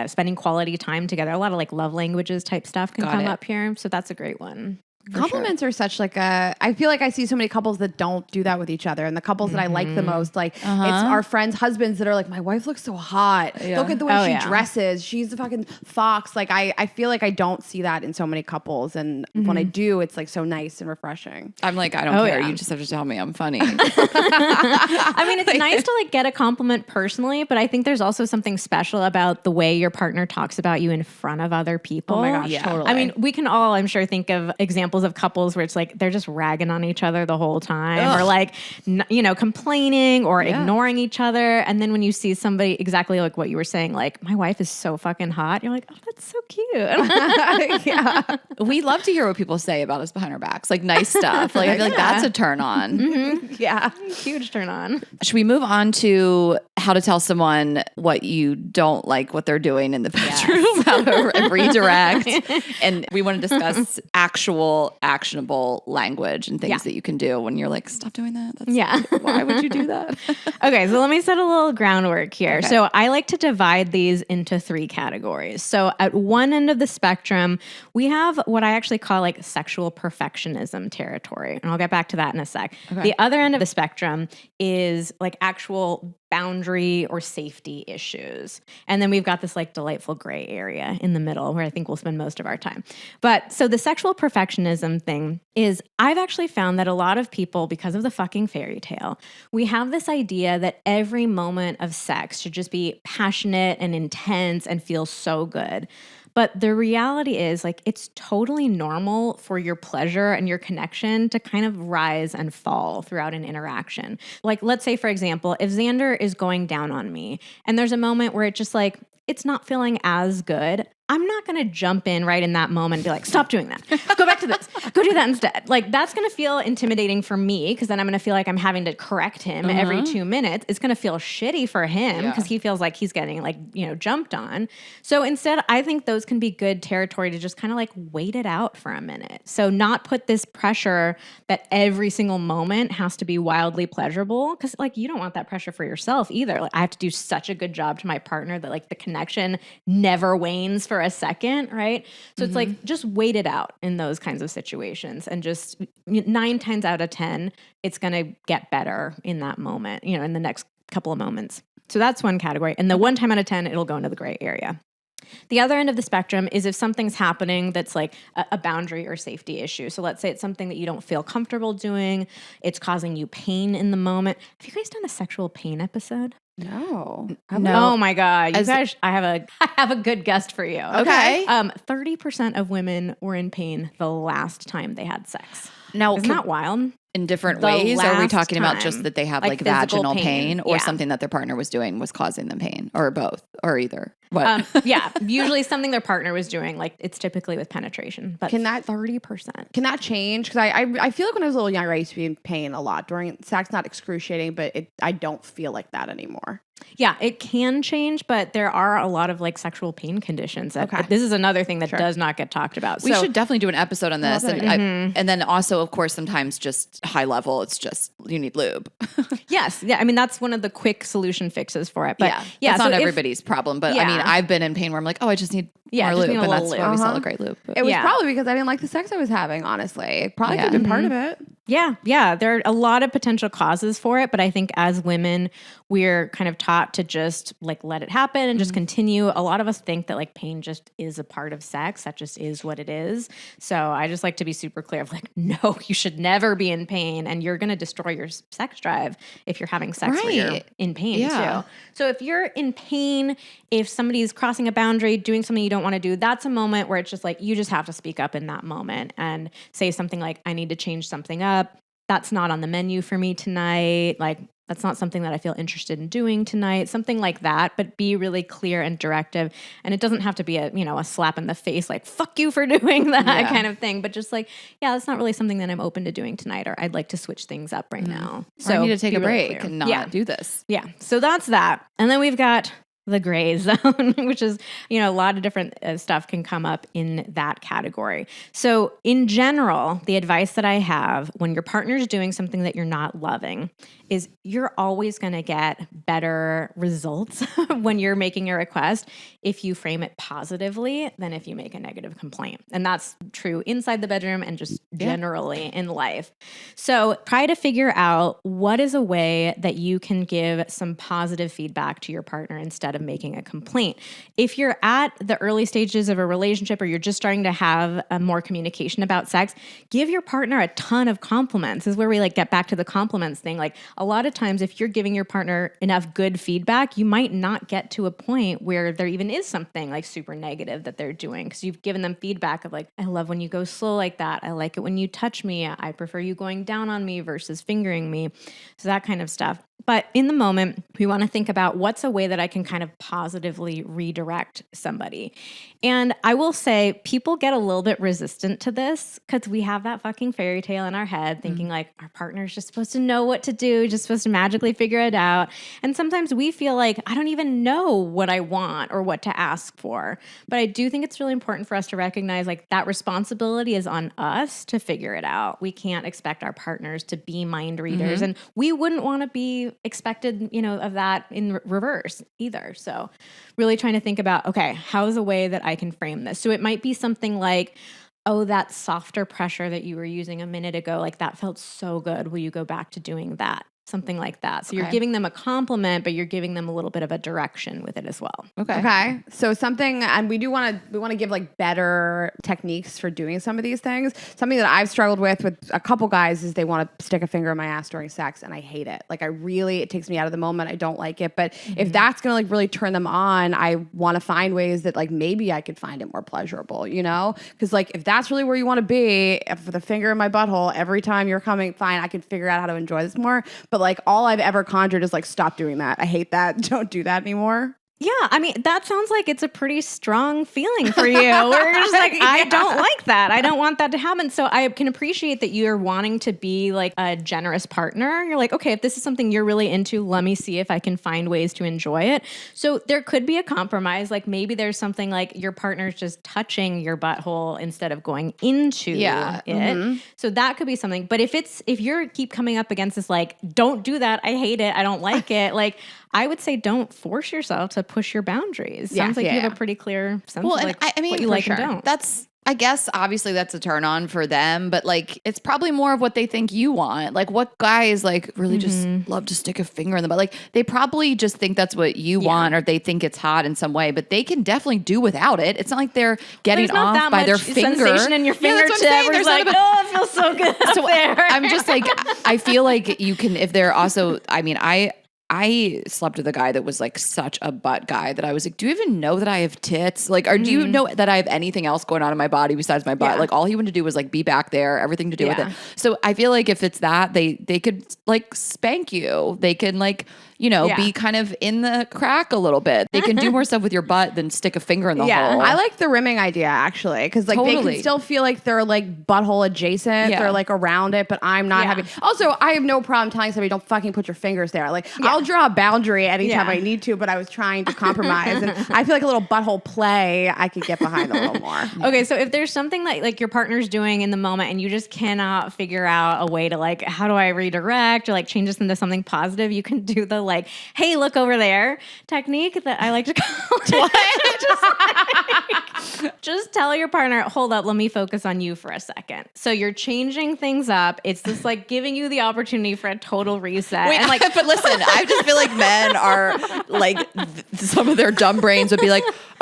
spending quality time together. A lot of like love languages type stuff can come up here. So that's a great one. Compliments are such like I feel like I see so many couples that don't do that with each other. And the couples that I like the most, like it's our friends' husbands that are like, my wife looks so hot. Look at the way she dresses. She's a fucking fox. Like I feel like I don't see that in so many couples. And when I do, it's like so nice and refreshing. I'm like, I don't care. You just have to tell me I'm funny. I mean, it's nice to like get a compliment personally, but I think there's also something special about the way your partner talks about you in front of other people. Oh my gosh, totally. I mean, we can all, I'm sure, think of examples of couples where it's like they're just ragging on each other the whole time or like, complaining or ignoring each other. And then when you see somebody exactly like what you were saying, like, my wife is so fucking hot, you're like, oh, that's so cute. We love to hear what people say about us behind our backs, like nice stuff. Like I feel like that's a turn on. Yeah. Huge turn on. Should we move on to how to tell someone what you don't like what they're doing in the bedroom, how to redirect? And we want to discuss actual actionable language and things that you can do when you're like, stop doing that. Why would you do that? Okay, so let me set a little groundwork here. Okay. So I like to divide these into 3 categories. So at one end of the spectrum, we have what I actually call like sexual perfectionism territory. And I'll get back to that in a sec. Okay. The other end of the spectrum is like actual boundary or safety issues. And then we've got this like delightful gray area in the middle where I think we'll spend most of our time. But so the sexual perfectionism thing is I've actually found that a lot of people, because of the fucking fairy tale, we have this idea that every moment of sex should just be passionate and intense and feel so good. But the reality is, like, it's totally normal for your pleasure and your connection to kind of rise and fall throughout an interaction. Like, let's say, for example, if Xander is going down on me and there's a moment where it's just like, it's not feeling as good, I'm not going to jump in right in that moment and be like, stop doing that. Go back to this. Go do that instead. Like, that's going to feel intimidating for me because then I'm going to feel like I'm having to correct him every 2 minutes. It's going to feel shitty for him because he feels like he's getting like, jumped on. So instead, I think those can be good territory to just kind of like wait it out for a minute. So not put this pressure that every single moment has to be wildly pleasurable because like you don't want that pressure for yourself either. Like, I have to do such a good job to my partner that like the connection never wanes for a second, right? So it's like, just wait it out in those kinds of situations and just 9 times out of 10, it's going to get better in that moment, in the next couple of moments. So that's one category. And the 1 time out of 10, it'll go into the gray area. The other end of the spectrum is if something's happening that's like a boundary or safety issue. So let's say it's something that you don't feel comfortable doing. It's causing you pain in the moment. Have you guys done a sexual pain episode? No. Oh my God. You guys, I have a good guest for you. Okay. 30% of women were in pain the last time they had sex. Now, isn't that wild? In different ways? Are we talking about just time, that they have like vaginal pain or Yeah. something that their partner was doing was causing them pain, or both, or either? What? Usually something their partner was doing, like it's typically with penetration, but Can that 30%. Can that change? Because I feel like when I was a little younger, I used to be in pain a lot during sex, not excruciating, but I don't feel like that anymore. Yeah, it can change, but there are a lot of like sexual pain conditions. This is another thing that does not get talked about. We should definitely do an episode on this. And then also, of course, sometimes just high level, it's just you need lube. Yes. Yeah. I mean, that's one of the quick solution fixes for it. But it's not everybody's problem. But I mean, I've been in pain where I'm like, oh, I just need more lube. And that's why we sell a great lube. But it was probably because I didn't like the sex I was having, honestly. It probably could have been part of it. Yeah. There are a lot of potential causes for it. But I think as women, we're kind of taught to just like let it happen and just continue. A lot of us think that like pain just is a part of sex. That just is what it is. So I just like to be super clear of like, no, you should never be in pain. And you're going to destroy your sex drive if you're having sex where you're in pain too. So if you're in pain, if somebody's crossing a boundary, doing something you don't want to do, that's a moment where it's just like, you just have to speak up in that moment and say something like, I need to change something up. That's not on the menu for me tonight. Like, that's not something that I feel interested in doing tonight, something like that, but be really clear and directive. And it doesn't have to be a slap in the face, like, fuck you for doing that kind of thing, but just like, yeah, that's not really something that I'm open to doing tonight, or I'd like to switch things up right now. So I need to take a break and not do this. Yeah. So that's that. And then we've got the gray zone, which is, a lot of different stuff can come up in that category. So in general, the advice that I have when your partner's doing something that you're not loving is you're always going to get better results when you're making a request if you frame it positively than if you make a negative complaint. And that's true inside the bedroom and just generally in life. So try to figure out what is a way that you can give some positive feedback to your partner instead of making a complaint. If you're at the early stages of a relationship or you're just starting to have more communication about sex, give your partner a ton of compliments. This is where we get back to the compliments thing. A lot of times, if you're giving your partner enough good feedback, you might not get to a point where there even is something super negative that they're doing because you've given them feedback of I love when you go slow like that. I like it when you touch me. I prefer you going down on me versus fingering me. So that kind of stuff. But in the moment, we want to think about what's a way that I can kind of positively redirect somebody. And I will say people get a little bit resistant to this because we have that fucking fairy tale in our head thinking our partner's just supposed to know what to do, just supposed to magically figure it out. And sometimes we feel I don't even know what I want or what to ask for. But I do think it's really important for us to recognize that responsibility is on us to figure it out. We can't expect our partners to be mind readers and we wouldn't want to be expected, of that in reverse either. So really trying to think about, okay, how's a way that I can frame this? So it might be something like, oh, that softer pressure that you were using a minute ago, that felt so good. Will you go back to doing that? Something like that. So you're giving them a compliment, but you're giving them a little bit of a direction with it as well. Okay. So something, and we want to give better techniques for doing some of these things. Something that I've struggled with a couple guys is they want to stick a finger in my ass during sex, and I hate it. It takes me out of the moment. I don't like it. But if that's going to really turn them on, I want to find ways that maybe I could find it more pleasurable, Because if that's really where you want to be, with a finger in my butthole every time you're coming, fine, I can figure out how to enjoy this more. But all I've ever conjured is stop doing that. I hate that. Don't do that anymore. Yeah, I mean, that sounds like it's a pretty strong feeling for you. We're just I don't like that. I don't want that to happen. So I can appreciate that you're wanting to be a generous partner. You're okay, if this is something you're really into, let me see if I can find ways to enjoy it. So there could be a compromise. Maybe there's something your partner's just touching your butthole instead of going into it. So that could be something. But if you keep coming up against this, don't do that, I hate it, I don't like it, I would say don't force yourself to push your boundaries. Sounds like you have a pretty clear sense of I mean, what you like and don't. That's, I guess, obviously that's a turn on for them, but it's probably more of what they think you want. What guys really just love to stick a finger in the butt. They probably just think that's what you want, or they think it's hot in some way, but they can definitely do without it. It's not like they're getting off by their finger. Sensation in your fingertip. There's oh, it feels so good. So there. I'm just I feel like you can, if they're also, I mean, I slept with a guy that was such a butt guy that I was do you even know that I have tits? Or do you know that I have anything else going on in my body besides my butt? All he wanted to do was be back there, everything to do with it. So I feel if it's that, they could spank you. They can be kind of in the crack a little bit. They can do more stuff with your butt than stick a finger in the hole. I like the rimming idea actually, because they can still feel they're butthole adjacent. They're around it, but I'm not having. Also, I have no problem telling somebody don't fucking put your fingers there. I'll draw a boundary anytime I need to, but I was trying to compromise, and I feel a little butthole play I could get behind a little more. Okay, so if there's something that your partner's doing in the moment and you just cannot figure out a way to how do I redirect or change this into something positive, you can do the hey, look over there technique that I like to call just tell your partner, hold up, let me focus on you for a second. So you're changing things up. It's just giving you the opportunity for a total reset. Wait, and but listen, I just feel men are some of their dumb brains would be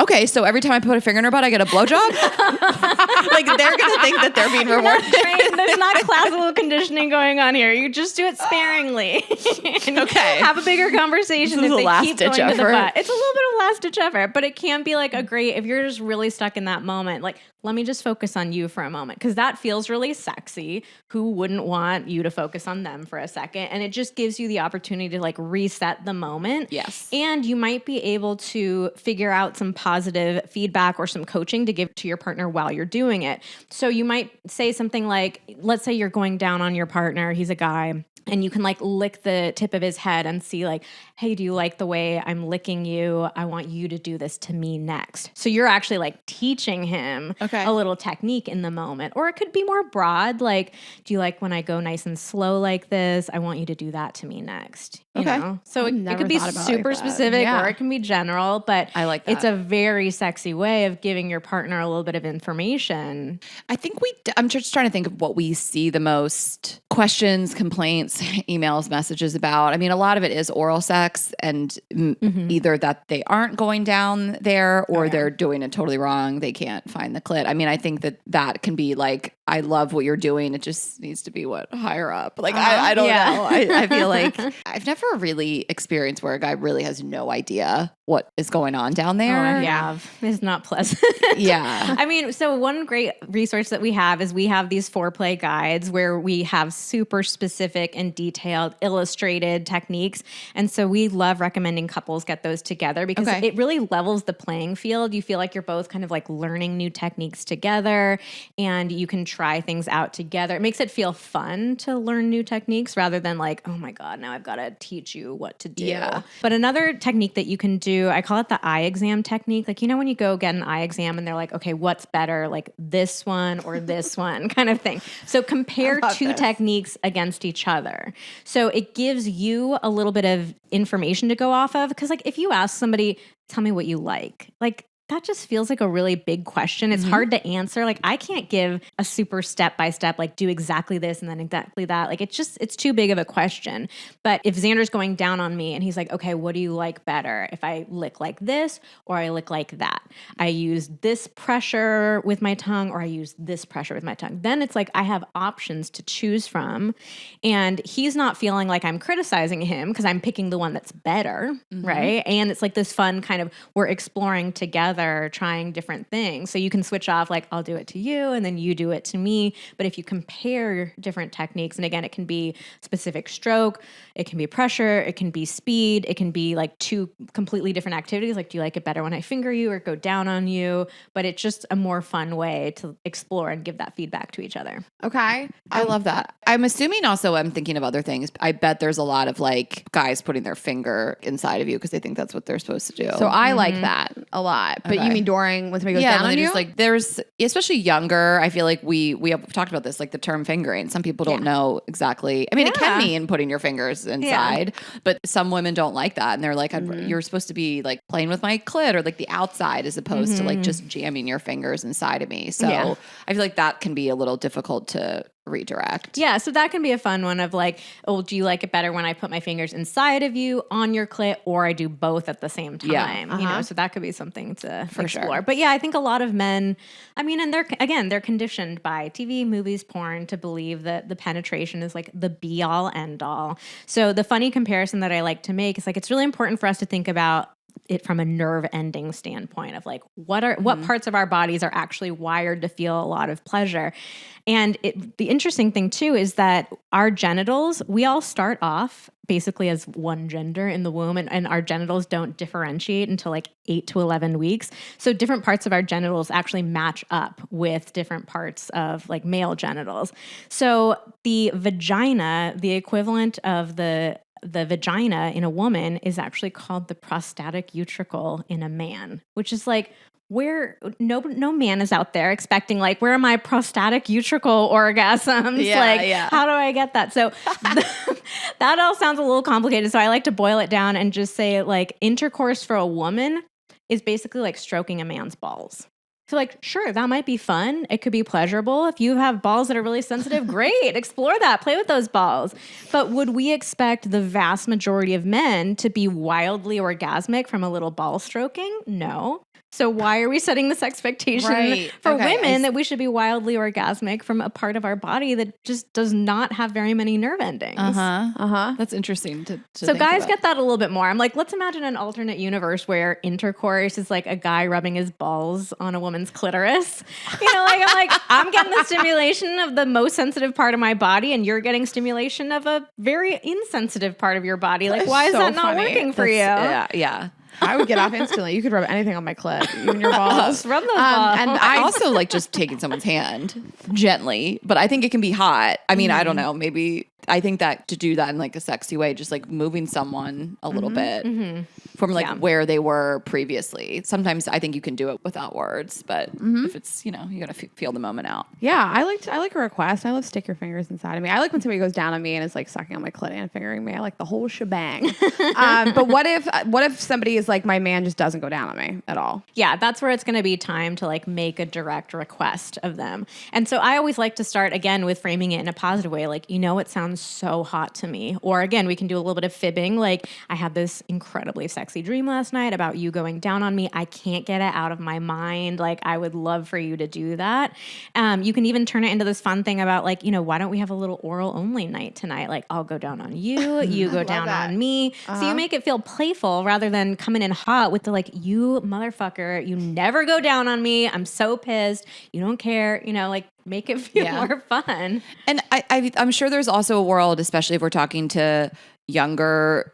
okay, so every time I put a finger in her butt, I get a blowjob? They're going to think that they're being rewarded. There's not classical conditioning going on here. You just do it sparingly. Okay. Have a bigger conversation if they keep going to the butt. It's a little bit of last-ditch effort, but it can be a great, if you're just really stuck in that moment, let me just focus on you for a moment, because that feels really sexy. Who wouldn't want you to focus on them for a second? And it just gives you the opportunity to reset the moment. Yes. And you might be able to figure out some positive feedback or some coaching to give to your partner while you're doing it. So you might say something let's say you're going down on your partner, he's a guy, And you can like lick the tip of his head and see like, hey, do you like the way I'm licking you? I want you to do this to me next. So you're actually like teaching him a little technique in the moment. Or it could be more broad, like, do you like when I go nice and slow like this? I want you to do that to me next. You know? So it could be super specific or it can be general, but I like that. It's a very sexy way of giving your partner a little bit of information. I think I'm just trying to think of what we see the most questions, complaints, emails, messages about. I mean, a lot of it is oral sex and either that they aren't going down there or they're doing it totally wrong. They can't find the clit. I mean, I think that can be like, I love what you're doing. It just needs to be higher up. Like, I don't know. I feel like I've never really experienced where a guy really has no idea what is going on down there. Oh, I have. It's not pleasant. Yeah. I mean, so one great resource that we have is we have these foreplay guides where we have super specific and detailed illustrated techniques. And so we love recommending couples get those together because it really levels the playing field. You feel like you're both kind of like learning new techniques together and you can try things out together. It makes it feel fun to learn new techniques rather than like, oh my God, now I've got to teach you what to do. Yeah. But another technique that you can do, I call it the eye exam technique. Like, you know, when you go get an eye exam and they're like, okay, what's better? Like this one or this one kind of thing. So compare two techniques against each other. So it gives you a little bit of information to go off of. Because like if you ask somebody, tell me what you like that just feels like a really big question. It's hard to answer. Like I can't give a super step-by-step, like do exactly this and then exactly that. Like it's too big of a question. But if Xander's going down on me and he's like, okay, what do you like better? If I lick like this or I lick like that? I use this pressure with my tongue or I use this pressure with my tongue. Then it's like I have options to choose from. And he's not feeling like I'm criticizing him because I'm picking the one that's better, right? And it's like this fun kind of, we're exploring together, trying different things. So you can switch off like, I'll do it to you and then you do it to me. But if you compare different techniques, and again, it can be specific stroke, it can be pressure, it can be speed, it can be like two completely different activities. Like, do you like it better when I finger you or go down on you? But it's just a more fun way to explore and give that feedback to each other. Okay. I love that. I'm assuming also I'm thinking of other things. I bet there's a lot of like guys putting their finger inside of you because they think that's what they're supposed to do. So I like that a lot. But you mean during when somebody goes down on you? Just like there's, especially younger, I feel like we have talked about this, like the term fingering. Some people don't know exactly. I mean, it can mean putting your fingers inside, but some women don't like that. And they're like, you're supposed to be like playing with my clit or like the outside as opposed to like just jamming your fingers inside of me. So I feel like that can be a little difficult to redirect. Yeah, so that can be a fun one of like, oh, do you like it better when I put my fingers inside of you on your clit or I do both at the same time? Yeah. You know, so that could be something to explore. Sure. But yeah, I think a lot of men, I mean, and they're conditioned by TV, movies, porn to believe that the penetration is like the be all end all. So the funny comparison that I like to make is like, it's really important for us to think about it from a nerve ending standpoint of like what parts of our bodies are actually wired to feel a lot of pleasure. And the interesting thing too is that our genitals, we all start off basically as one gender in the womb, and our genitals don't differentiate until like 8 to 11 weeks. So different parts of our genitals actually match up with different parts of like male genitals. So the vagina, the equivalent of the vagina in a woman is actually called the prostatic utricle in a man, which is like where no man is out there expecting like, where are my prostatic utricle orgasms? How do I get that? So that all sounds a little complicated. So I like to boil it down and just say like intercourse for a woman is basically like stroking a man's balls. So like, sure, that might be fun. It could be pleasurable. If you have balls that are really sensitive, great, explore that, play with those balls. But would we expect the vast majority of men to be wildly orgasmic from a little ball stroking? No. So why are we setting this expectation for women that we should be wildly orgasmic from a part of our body that just does not have very many nerve endings? That's interesting to So guys get that a little bit more. I'm like, let's imagine an alternate universe where intercourse is like a guy rubbing his balls on a woman's clitoris. You know, like I'm getting the stimulation of the most sensitive part of my body and you're getting stimulation of a very insensitive part of your body. Like, why is that not working for you? Yeah. I would get off instantly. You could rub anything on my clit, even your balls. Rub those balls. And I also like just taking someone's hand gently, but I think it can be hot. I mean, I don't know. Maybe I think that to do that in like a sexy way, just like moving someone a little bit from like where they were previously. Sometimes I think you can do it without words, but if it's, you got to feel the moment out. Yeah, I like a request. I love stick your fingers inside of me. I like when somebody goes down on me and is like sucking on my clit and fingering me. I like the whole shebang. But what if somebody is like, my man just doesn't go down on me at all? Yeah, that's where it's going to be time to like make a direct request of them. And so I always like to start again with framing it in a positive way. Like, it sounds so hot to me. Or again, we can do a little bit of fibbing. Like, I had this incredibly sexy dream last night about you going down on me. I can't get it out of my mind. Like, I would love for you to do that. You can even turn it into this fun thing about like, why don't we have a little oral only night tonight? Like, I'll go down on you, you go down on me. So you make it feel playful rather than coming in hot with the like, you motherfucker, you never go down on me. I'm so pissed. You don't care, like make it feel more fun. And I'm sure there's also a world, especially if we're talking to younger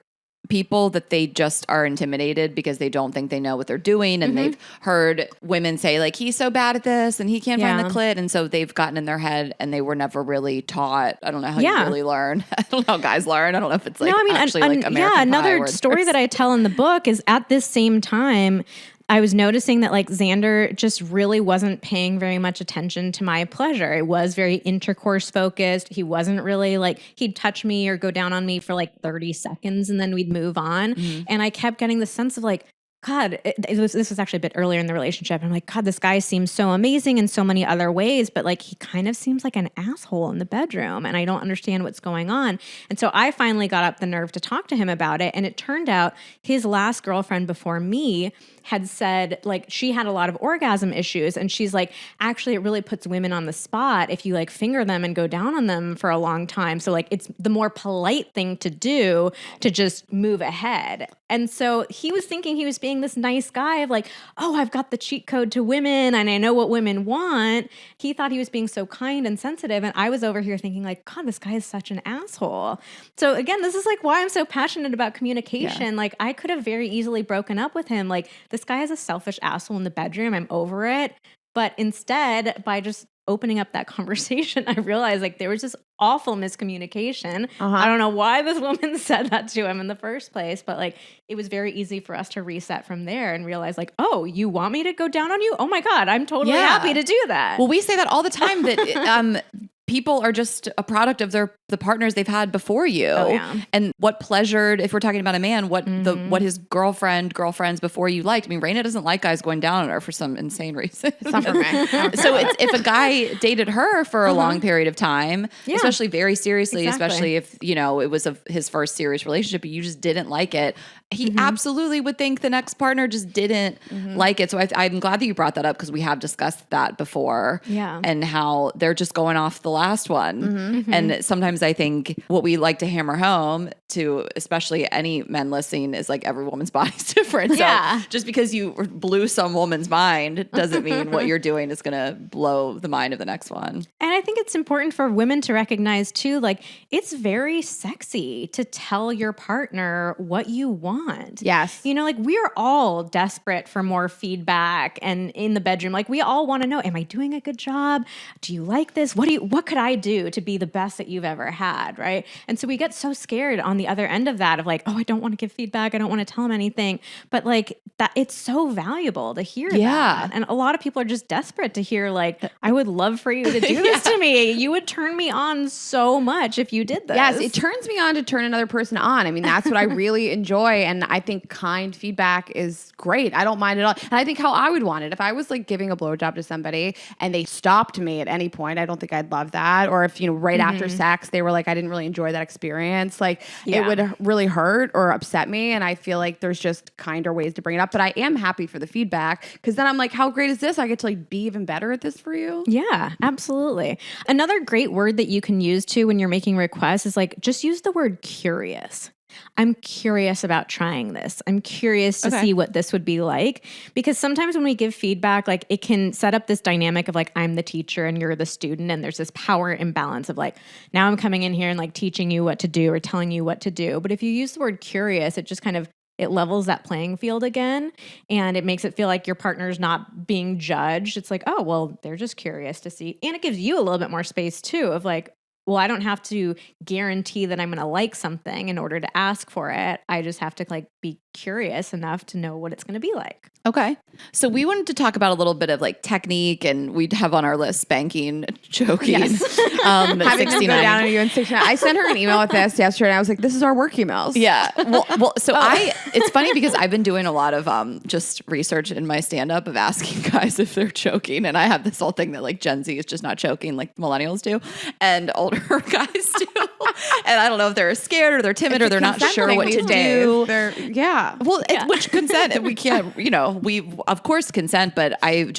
people, that they just are intimidated because they don't think they know what they're doing. And they've heard women say like, he's so bad at this and he can't find the clit. And so they've gotten in their head and they were never really taught. I don't know how you really learn. I don't know how guys learn. I don't know if it's like actually like American Pie another story that I tell in the book is at this same time, I was noticing that like Xander just really wasn't paying very much attention to my pleasure. It was very intercourse focused. He wasn't really like, he'd touch me or go down on me for like 30 seconds and then we'd move on. And I kept getting the sense of like, God, this was actually a bit earlier in the relationship. I'm like, God, this guy seems so amazing in so many other ways, but like he kind of seems like an asshole in the bedroom and I don't understand what's going on. And so I finally got up the nerve to talk to him about it. And it turned out his last girlfriend before me had said like she had a lot of orgasm issues. And she's like, actually, it really puts women on the spot if you like finger them and go down on them for a long time. So like it's the more polite thing to do to just move ahead. And so he was thinking he was being this nice guy of like, oh, I've got the cheat code to women and I know what women want. He thought he was being so kind and sensitive. And I was over here thinking like, God, this guy is such an asshole. So again, this is like why I'm so passionate about communication. Like I could have very easily broken up with him. Like this guy is a selfish asshole in the bedroom. I'm over it. But instead, by just opening up that conversation, I realized like there was this awful miscommunication. I don't know why this woman said that to him in the first place, but like it was very easy for us to reset from there and realize like, oh, you want me to go down on you? Oh my God, I'm totally happy to do that. Well, we say that all the time that people are just a product of the partners they've had before you. And what pleasured, if we're talking about a man, what his girlfriends before you liked. I mean, Raina doesn't like guys going down on her for some insane reason. It's not for me. So if a guy dated her for a long period of time, especially very seriously, especially if, it was his first serious relationship, you just didn't like it. He absolutely would think the next partner just didn't like it. So I'm glad that you brought that up because we have discussed that before. And how they're just going off the last one. And sometimes I think what we like to hammer home to especially any men listening is like every woman's body's different. So just because you blew some woman's mind doesn't mean what you're doing is going to blow the mind of the next one. And I think it's important for women to recognize too, like it's very sexy to tell your partner what you want. Yes. Like we are all desperate for more feedback and in the bedroom, like we all want to know, am I doing a good job? Do you like this? What could I do to be the best that you've ever had? Right. And so we get so scared on the other end of that of like, oh, I don't want to give feedback. I don't want to tell him anything. But like that, it's so valuable to hear that. And a lot of people are just desperate to hear like, I would love for you to do this to me. You would turn me on so much if you did this. Yes, it turns me on to turn another person on. I mean, that's what I really enjoy. And I think kind feedback is great. I don't mind at all. And I think how I would want it. If I was like giving a blowjob to somebody and they stopped me at any point, I don't think I'd love that. Or if, right after sex, they were like, I didn't really enjoy that experience. Like it would really hurt or upset me. And I feel like there's just kinder ways to bring it up. But I am happy for the feedback because then I'm like, how great is this? I get to like be even better at this for you. Yeah, absolutely. Another great word that you can use too when you're making requests is like, just use the word curious. I'm curious about trying this. I'm curious to see what this would be like. Because sometimes when we give feedback, like it can set up this dynamic of like, I'm the teacher and you're the student. And there's this power imbalance of like, now I'm coming in here and like teaching you what to do or telling you what to do. But if you use the word curious, it just kind of, it levels that playing field again. And it makes it feel like your partner's not being judged. It's like, oh, well, they're just curious to see. And it gives you a little bit more space too of like, well, I don't have to guarantee that I'm going to like something in order to ask for it. I just have to like be curious enough to know what it's going to be like. Okay. So we wanted to talk about a little bit of like technique, and we'd have on our list spanking, choking. Yes. Having to go down on you in 69. I sent her an email with this yesterday, and I was like, this is our work emails. Yeah. Well, so it's funny because I've been doing a lot of just research in my stand-up of asking guys if they're choking, and I have this whole thing that like Gen Z is just not choking like millennials do, and older guys do. And I don't know if they're scared or they're timid or they're not sure what to do. Which consent, we can't, we of course consent, but I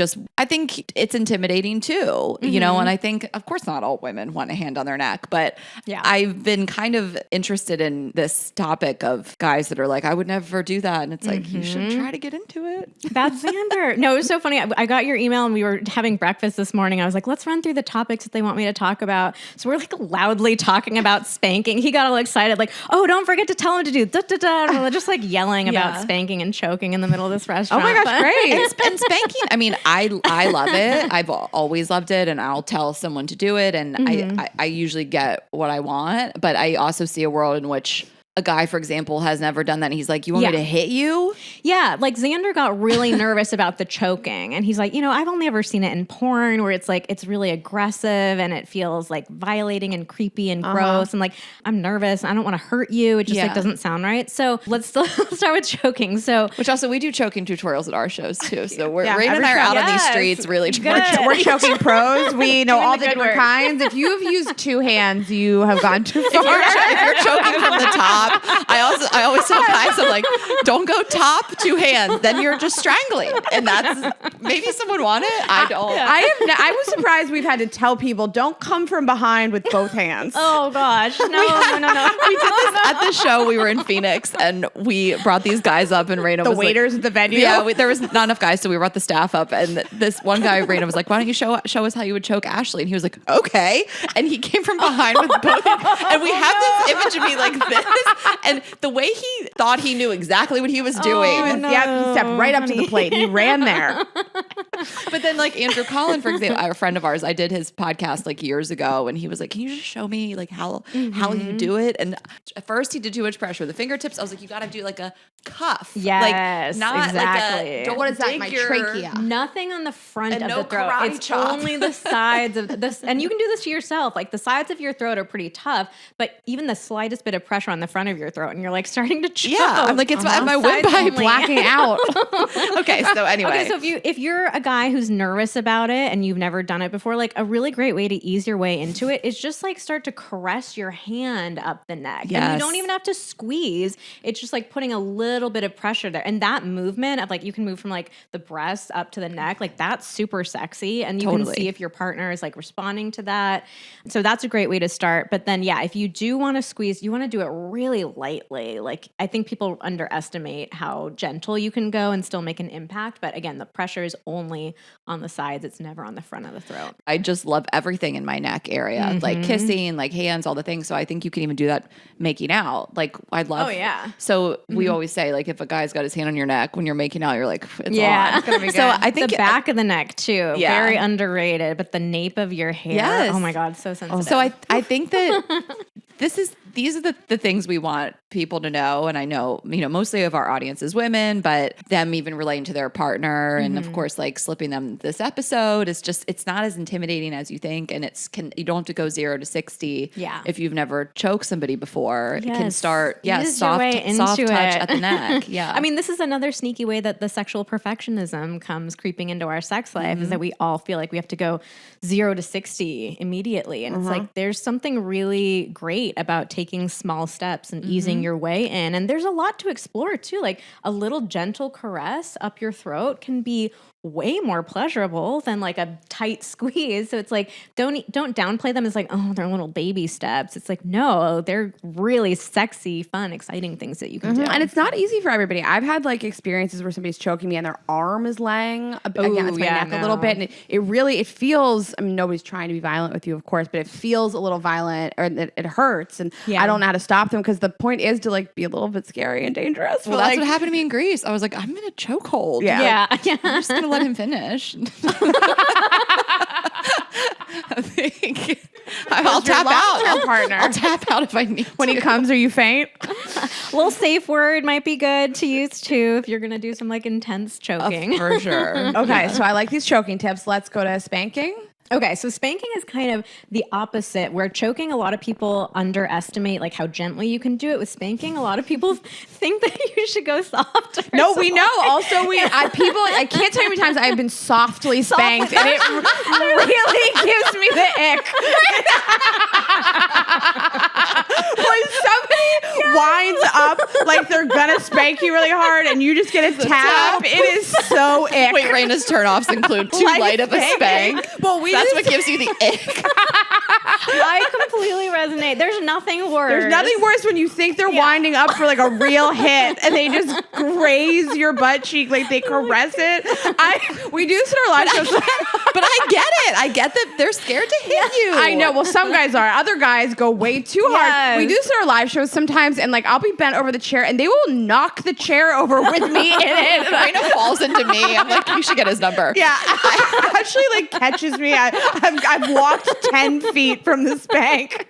think it's intimidating too, and I think of course not all women want a hand on their neck, but I've been kind of interested in this topic of guys that are like, I would never do that. And it's like, you should try to get into it. That's Xander. No, it was so funny. I got your email and we were having breakfast this morning. I was like, let's run through the topics that they want me to talk about. So we're like loudly talking about spanking. He got all excited, like, oh, don't forget to tell him to do da da da. And we're just like yelling about spanking and choking in the middle of this restaurant. Oh my gosh, great. And spanking, I mean, I love it. I've always loved it, and I'll tell someone to do it, and I usually get what I want, but I also see a world in which a guy, for example, has never done that. And he's like, you want me to hit you? Yeah. Like Xander got really nervous about the choking. And he's like, I've only ever seen it in porn where it's like, it's really aggressive and it feels like violating and creepy and gross. And like, I'm nervous. I don't want to hurt you. It just like doesn't sound right. So let's start with choking. So, which also we do choking tutorials at our shows too. So Rain and I are out on these streets really. We're choking pros. We know all the different kinds. If you have used two hands, you have gone too far. If you're choking from the top, I always tell guys, I'm like, don't go top, two hands, then you're just strangling. And that's, maybe someone want it. I don't. I was surprised we've had to tell people, don't come from behind with both hands. Oh gosh. No. We did this at the show. We were in Phoenix and we brought these guys up, and Raina was waiters like, at the venue. Yeah, there was not enough guys, so we brought the staff up, and this one guy, Raina, was like, why don't you show us how you would choke Ashley? And he was like, okay. And he came from behind with both hands. And we have this image of me like this. And the way he thought he knew exactly what he was doing. He stepped right up to the plate. He ran there. But then like Andrew Collin, for example, a friend of ours, I did his podcast like years ago, and he was like, can you just show me like how you do it? And at first he did too much pressure with the fingertips. I was like, you got to do like a cuff. Yes, like, not exactly. Like what is that? My trachea. Nothing on the front and of no the throat. It's chop. only the sides of this. And you can do this to yourself. Like the sides of your throat are pretty tough, but even the slightest bit of pressure on the front of your throat and you're like starting to choke. Yeah, I'm like, it's my windpipe blacking out. Okay, so anyway. Okay, so if you're a guy who's nervous about it and you've never done it before, like a really great way to ease your way into it is just like start to caress your hand up the neck. Yes. And you don't even have to squeeze. It's just like putting a little bit of pressure there. And that movement of like, you can move from like the breast up to the neck, like that's super sexy. And you can see if your partner is like responding to that. So that's a great way to start. But then, if you do want to squeeze, you want to do it really lightly. Like I think people underestimate how gentle you can go and still make an impact. But again, the pressure is only on the sides. It's never on the front of the throat. I just love everything in my neck area, like kissing, like hands, all the things. So I think you can even do that making out. Like I love. Oh yeah. So we always say like if a guy's got his hand on your neck when you're making out, you're like, it's on. It's gonna be good. So I think the back of the neck too, Yeah. very underrated. But the nape of your hair, Yes. oh my god, so sensitive. So I think that these are the things we want people to know. And I know, mostly of our audience is women, but them even relating to their partner. And of course, like slipping them this episode is just, it's not as intimidating as you think. And you don't have to go 0 to 60. Yeah. If you've never choked somebody before, it can start, Ease your way into soft touch it. at the neck. Yeah. I mean, this is another sneaky way that the sexual perfectionism comes creeping into our sex life is that we all feel like we have to go 0 to 60 immediately. And it's like, there's something really great about taking small steps and easing your way in. And there's a lot to explore too. Like a little gentle caress up your throat can be way more pleasurable than like a tight squeeze. So it's like, don't downplay them as like, oh, they're little baby steps. It's like, no, they're really sexy, fun, exciting things that you can do. And it's not easy for everybody. I've had like experiences where somebody's choking me and their arm is laying against my neck a little bit. And it feels, I mean, nobody's trying to be violent with you, of course, but it feels a little violent or it hurts. And I don't know how to stop them because the point is to like be a little bit scary and dangerous. Well, that's what happened to me in Greece. I was like, I'm in a chokehold. Yeah. I'm just going to let him finish. I think I'll your tap out. long-term partner. I'll tap out if I need When to. he comes, are you faint? A little safe word might be good to use too if you're gonna do some like intense choking. For sure. Okay, so I like these choking tips. Let's go to spanking. Okay, so spanking is kind of the opposite. Where choking, a lot of people underestimate like how gently you can do it. With spanking, a lot of people think that you should go softer. No, we know. Also, I can't tell you how many times I've been softly spanked, and it really gives me the ick. When somebody winds up like they're gonna spank you really hard, and you just get a tap, it is so ick. Wait, Raina's turnoffs include too Like light of a spanking. spank. Well, That's what gives you the ick. I completely resonate. There's nothing worse. There's nothing worse when you think they're winding up for like a real hit and they just graze your butt cheek, like they caress it. We do this in our live shows. But I get it. I get that they're scared to hit you. I know. Well, some guys are. Other guys go way too hard. We do this in our live shows sometimes, and like I'll be bent over the chair, and they will knock the chair over with me in it. Raina falls into me. I'm like, you should get his number. Yeah, actually like catches me. I've walked 10 feet from the spank.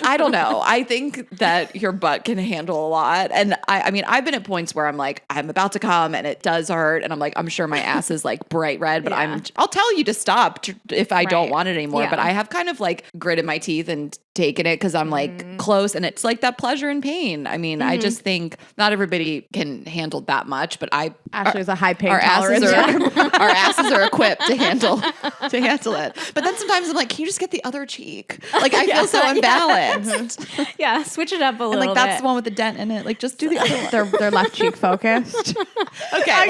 I don't know. I think that your butt can handle a lot. And I mean, I've been at points where I'm like, I'm about to come and it does hurt. And I'm like, I'm sure my ass is like bright red, but I'll tell you to stop if I don't want it anymore. Yeah. But I have kind of like gritted my teeth and taken it because I'm like close, and it's like that pleasure and pain. I mean, I just think not everybody can handle that much, but Ashley's a high pain our tolerance. our asses are equipped to handle it. But then sometimes I'm like, can you just get the other cheek? Like I feel so unbalanced. Yeah, switch it up a And little like that's bit. the one with the dent in it. Like just do the other one. They're left cheek focused. Okay,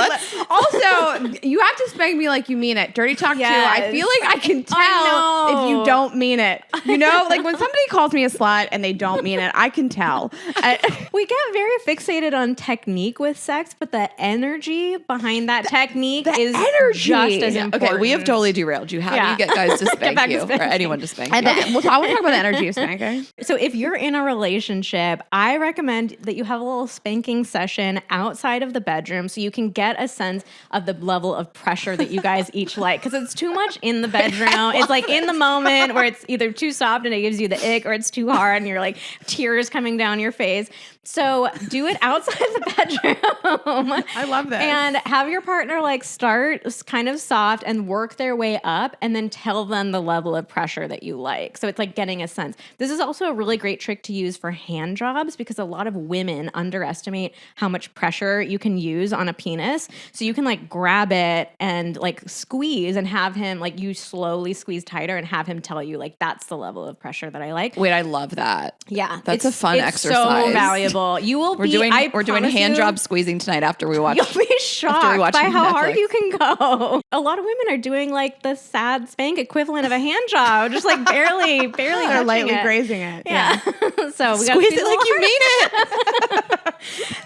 Also, you have to spank me like you mean it. Dirty talk too. I Yes. feel like I can tell I if you know. don't mean it. You know, like when somebody calls me a slut and they don't mean it, I can tell. We get very fixated on technique with sex, but the energy behind that technique is energy. just as important. okay, we have totally derailed you. How do you get guys to spank back to you or spanking. anyone to spank And you? then, I want to talk about the energy of spanking. So if you're in a relationship, I recommend that you have a little spanking session outside of the bedroom so you can get a sense of the level of pressure that you guys each like. Because it's too much in the bedroom. It's like in the moment where it's either too soft and it gives you the ick, or it's too hard and you're like tears coming down your face. So do it outside the bedroom. I love this. And have your partner like start kind of soft and work their way up, and then tell them the level of pressure that you like. So it's like getting a sense. This is also a really great trick to use for hand jobs, because a lot of women underestimate how much pressure you can use on a penis. So you can like grab it and like squeeze and have him like, you slowly squeeze tighter and have him tell you like, that's the level of pressure that I like. Wait, I love that. Yeah. That's a fun it's exercise. so valuable. You will We're be, doing I we're doing promise hand you, job squeezing tonight after we watch. You'll be shocked watching by how hard Netflix. you can go. A lot of women are doing like the sad spank equivalent of a hand job, just like barely They're touching lightly it. grazing it. Yeah. So we got Squeeze it like you mean it.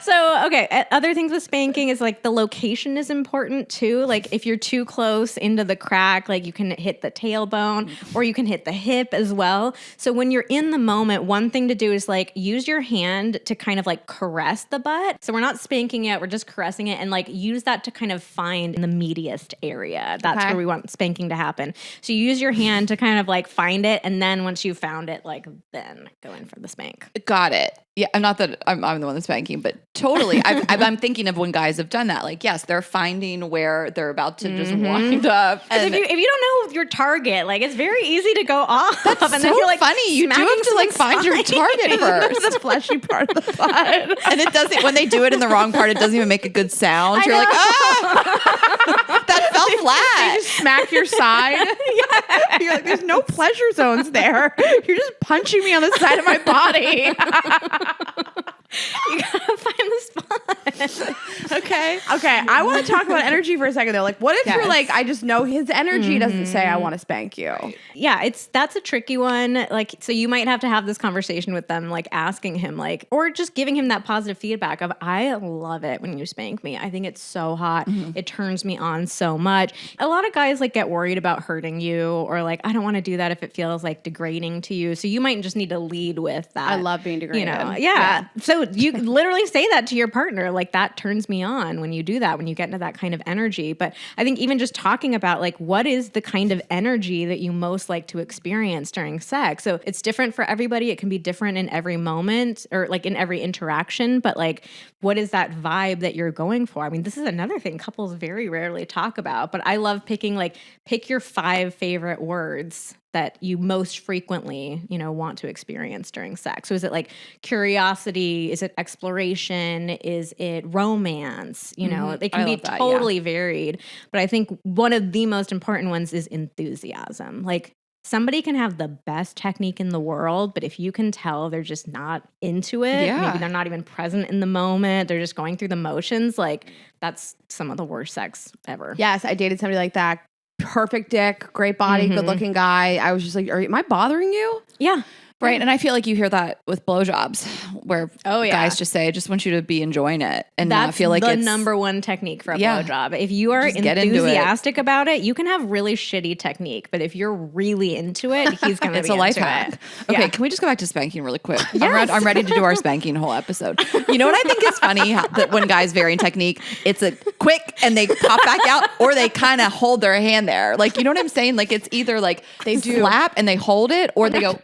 So, okay, other things with spanking is like the location is important too. Like if you're too close into the crack, like you can hit the tailbone or you can hit the hip as well. So when you're in the moment, one thing to do is like use your hand to kind of like caress the butt. So we're not spanking it, we're just caressing it, and like use that to kind of find the meatiest area. That's Okay. where we want spanking to happen. So you use your hand to kind of like find it, and then once you found it, like then go in for the spank. Got it. Yeah, not that I'm the one that's spanking, but totally. I'm thinking of when guys have done that. Like, yes, they're finding where they're about to just wind up. If you don't know your target, like it's very easy to go off. That's and then so you're like funny. You do smacking have to like find your someone's target first. The fleshy part of the butt. And it doesn't, when they do it in the wrong part, it doesn't even make a good sound. You're like, ah, that fell They flat. just smack your side. You're like, there's no pleasure zones there. You're just punching me on the side of my body. You gotta find the spot. Okay. Okay, I want to talk about energy for a second though. Like, what if you're Yes. like, I just know his energy doesn't say I want to spank you. Yeah, that's a tricky one. Like, so you might have to have this conversation with them, like asking him, like, or just giving him that positive feedback of, I love it when you spank me. I think it's so hot. It turns me on so much. A lot of guys like get worried about hurting you, or like, I don't want to do that if it feels like degrading to you. So you might just need to lead with that. I love being degraded. You know, yeah. So you literally say that to your partner, like, that turns me me on when you do that, when you get into that kind of energy. But I think even just talking about like, what is the kind of energy that you most like to experience during sex? So it's different for everybody. It can be different in every moment or like in every interaction, but like, what is that vibe that you're going for? I mean, this is another thing couples very rarely talk about, but I love pick your 5 favorite words that you most frequently, want to experience during sex. So is it like curiosity? Is it exploration? Is it romance? They can be totally varied. But I think one of the most important ones is enthusiasm. Like somebody can have the best technique in the world, but if you can tell they're just not into it, maybe they're not even present in the moment, they're just going through the motions, like that's some of the worst sex ever. Yes, I dated somebody like that. Perfect dick, great body, good looking guy. I was just like, am I bothering you? Yeah. Right. And I feel like you hear that with blowjobs where guys just say, I just want you to be enjoying it and not feel like it's the number one technique for a blowjob. If you are enthusiastic about it, you can have really shitty technique. But if you're really into it, he's going to It's a life hack. Okay. Can we just go back to spanking really quick? Yes. I'm ready to do our spanking whole episode. You know what I think is funny? That when guys vary in technique, it's a quick and they pop back out or they kind of hold their hand there. Like, you know what I'm saying? Like it's either like they slap and they hold it or they go...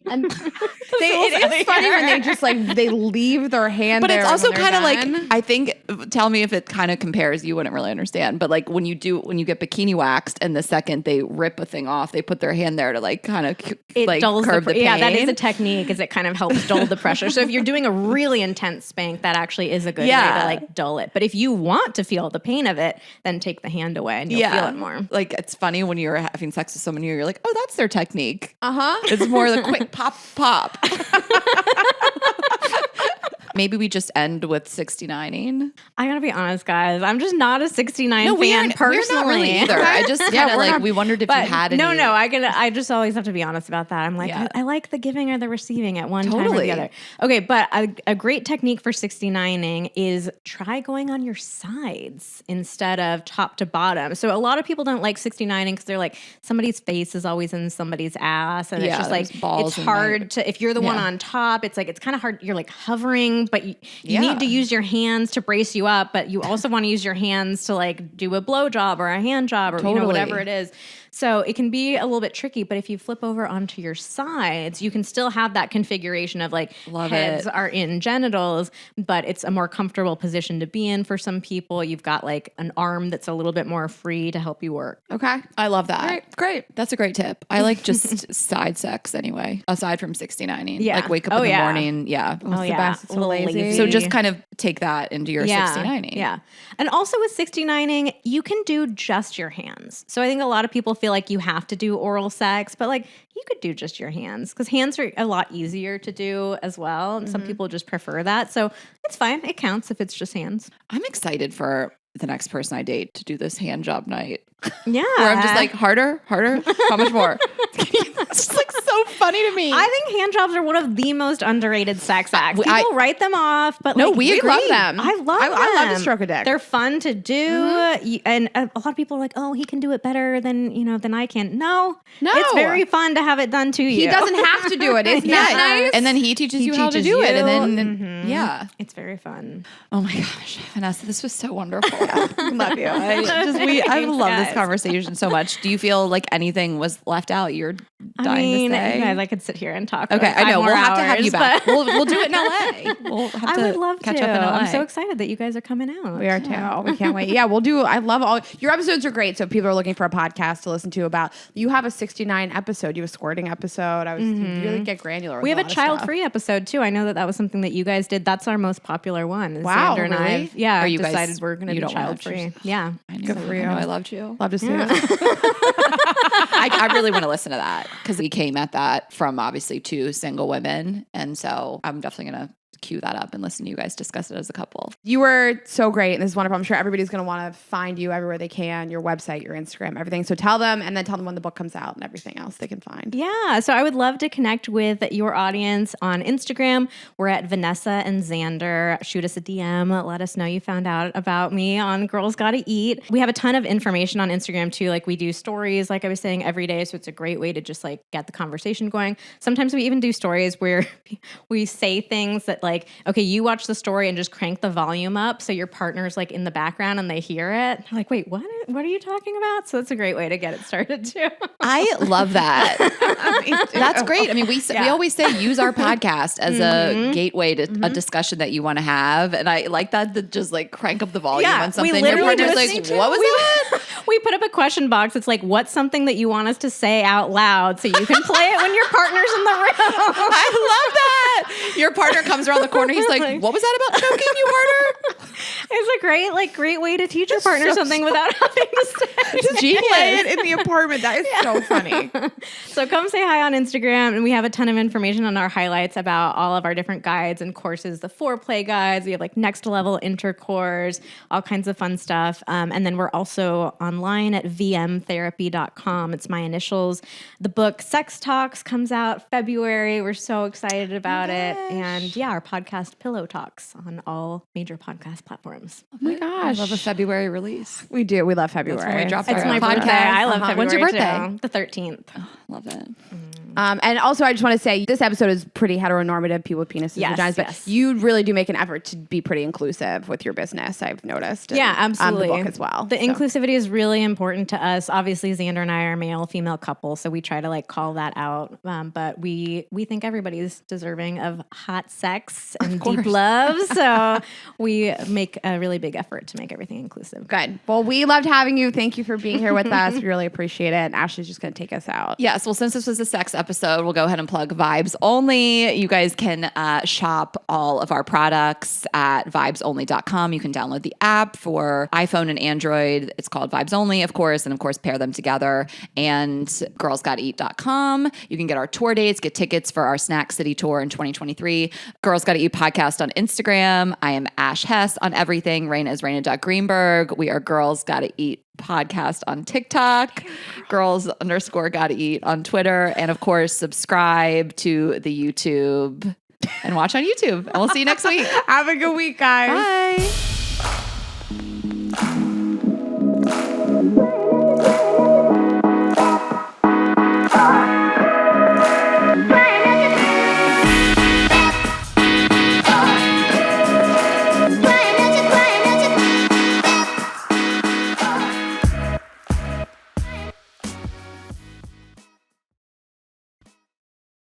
And it is funny when they just like they leave their hand but there. But it's also kind of like, I think, tell me if it kind of compares, you wouldn't really understand. But like when you get bikini waxed and the second they rip a thing off, they put their hand there to like kind of like curb the pain. Yeah, that is a technique, is it kind of helps dull the pressure. So if you're doing a really intense spank, that actually is a good way to like dull it. But if you want to feel the pain of it, then take the hand away and you'll feel it more. Like it's funny when you're having sex with someone new, you're like, oh, that's their technique. Uh-huh. It's more the quick pop. Maybe we just end with 69ing. I gotta be honest, guys. I'm just not a 69 fan personally. We're not really either. I just kind of like, we wondered if you had any. No. I just always have to be honest about that. I'm like, I like the giving or the receiving at one time or the other. Okay, but a great technique for 69ing is try going on your sides instead of top to bottom. So a lot of people don't like 69ing because they're like, somebody's face is always in somebody's ass. And it's just like, it's hard to, if you're the one on top, it's like, it's kind of hard. You're like hovering, but you need to use your hands to brace you up, but you also want to use your hands to like do a blow job or a hand job or whatever it is. So it can be a little bit tricky, but if you flip over onto your sides, you can still have that configuration of like heads are in genitals, but it's a more comfortable position to be in for some people. You've got like an arm that's a little bit more free to help you work. Okay. I love that. Great. That's a great tip. I like just side sex anyway, aside from 69ing. Yeah. Like wake up in the morning. Yeah. It's the best. It's so lazy. So just kind of take that into your 69ing. Yeah. And also with 69ing, you can do just your hands. So I think a lot of people feel like you have to do oral sex, but like you could do just your hands because hands are a lot easier to do as well. And some people just prefer that. So it's fine. It counts if it's just hands. I'm excited for the next person I date to do this hand job night. Yeah. Where I'm just like, harder, how much more? It's just like so funny to me. I think hand jobs are one of the most underrated sex acts. People write them off, but no, like, we love them. I love them. I love to stroke a dick. They're fun to do. And a lot of people are like, oh, he can do it better than I can. No. It's very fun to have it done to you. He doesn't have to do it. Isn't that nice? And then he teaches you how to do it. And then, it's very fun. Oh my gosh, Vanessa, this was so wonderful. Love you. I love this conversation so much. Do you feel like anything was left out? You're dying to say. Guys, I could sit here and talk. Okay, I know. We'll have to have you back. We'll do it in LA. We'll have to I would love catch to. up in LA. I'm so excited that you guys are coming out. We are too. We can't wait. Yeah, we'll do. I love all your episodes are great. So if people are looking for a podcast to listen to about, you have a 69 episode. You have a squirting episode. You really get granular. We have a child-free episode too. I know that was something that you guys did. That's our most popular one. Wow, Xander and really? I, Are you guys? decided we're going to be child-free. Yeah, good for you. I loved you. Love to see it. I really want to listen to that because we came at that from obviously 2 single women. And so I'm definitely going to cue that up and listen to you guys discuss it as a couple. You were so great, and this is wonderful. I'm sure everybody's going to want to find you everywhere they can, your website, your Instagram, everything. So tell them, and then tell them when the book comes out and everything else they can find. Yeah, so I would love to connect with your audience on Instagram. We're at Vanessa and Xander. Shoot us a DM. Let us know you found out about me on Girls Gotta Eat. We have a ton of information on Instagram too. Like we do stories, like I was saying, every day. So it's a great way to just like get the conversation going. Sometimes we even do stories where we say things that but like, okay, you watch the story and just crank the volume up so your partner's like in the background and they hear it. They're like, wait, what are you talking about? So it's a great way to get it started too. I love that. That's great. I mean, we always say use our podcast as a gateway to a discussion that you want to have. And I like that just like crank up the volume on something. We Your literally partner's like, what was that? We put up a question box. It's like, what's something that you want us to say out loud so you can play it when your partner's in the room? I love that. Your partner comes around the corner. He's like, what was that about choking you harder? It's a great way to teach your partner something without having to say. Just play it in the apartment. That is so funny. So come say hi on Instagram, and we have a ton of information on our highlights about all of our different guides and courses, the foreplay guides. We have like next level intercourse, all kinds of fun stuff. And then we're also online at vmtherapy.com. It's my initials. The book Sex Talks comes out February. We're so excited about it. And yeah, our podcast Pillow Talks on all major podcast platforms. Oh my gosh. I love a February release. We do. We love February. That's when we drop It's our my podcast. birthday. I love February. When's your birthday? Too. The 13th. Love it. And also, I just want to say this episode is pretty heteronormative, people with penises and vaginas, but yes. you really do make an effort to be pretty inclusive with your business, I've noticed. Yeah, absolutely. The book as well. The inclusivity is really important to us. Obviously, Xander and I are a male-female couple, so we try to like call that out. But we think everybody's deserving of hot sex and deep love, so we make a really big effort to make everything inclusive. Good. Well, we loved having you. Thank you for being here with us. We really appreciate it. And Ashley's just going to take us out. Yes. Well, since this was a sex episode, we'll go ahead and plug Vibes Only. You guys can shop all of our products at vibesonly.com. You can download the app for iPhone and Android. It's called Vibes Only, of course, and of course, pair them together. And girlsgottaeat.com. You can get our tour dates, get tickets for our Snack City tour in 2023. Girls Gotta Eat podcast on Instagram. I am Ash Hess on everything. Raina is Raina.Greenberg. We are Girls Gotta Eat podcast on TikTok, girls_gotta eat on Twitter, and of course, subscribe to the YouTube and watch on YouTube. And we'll see you next week. Have a good week, guys. Bye.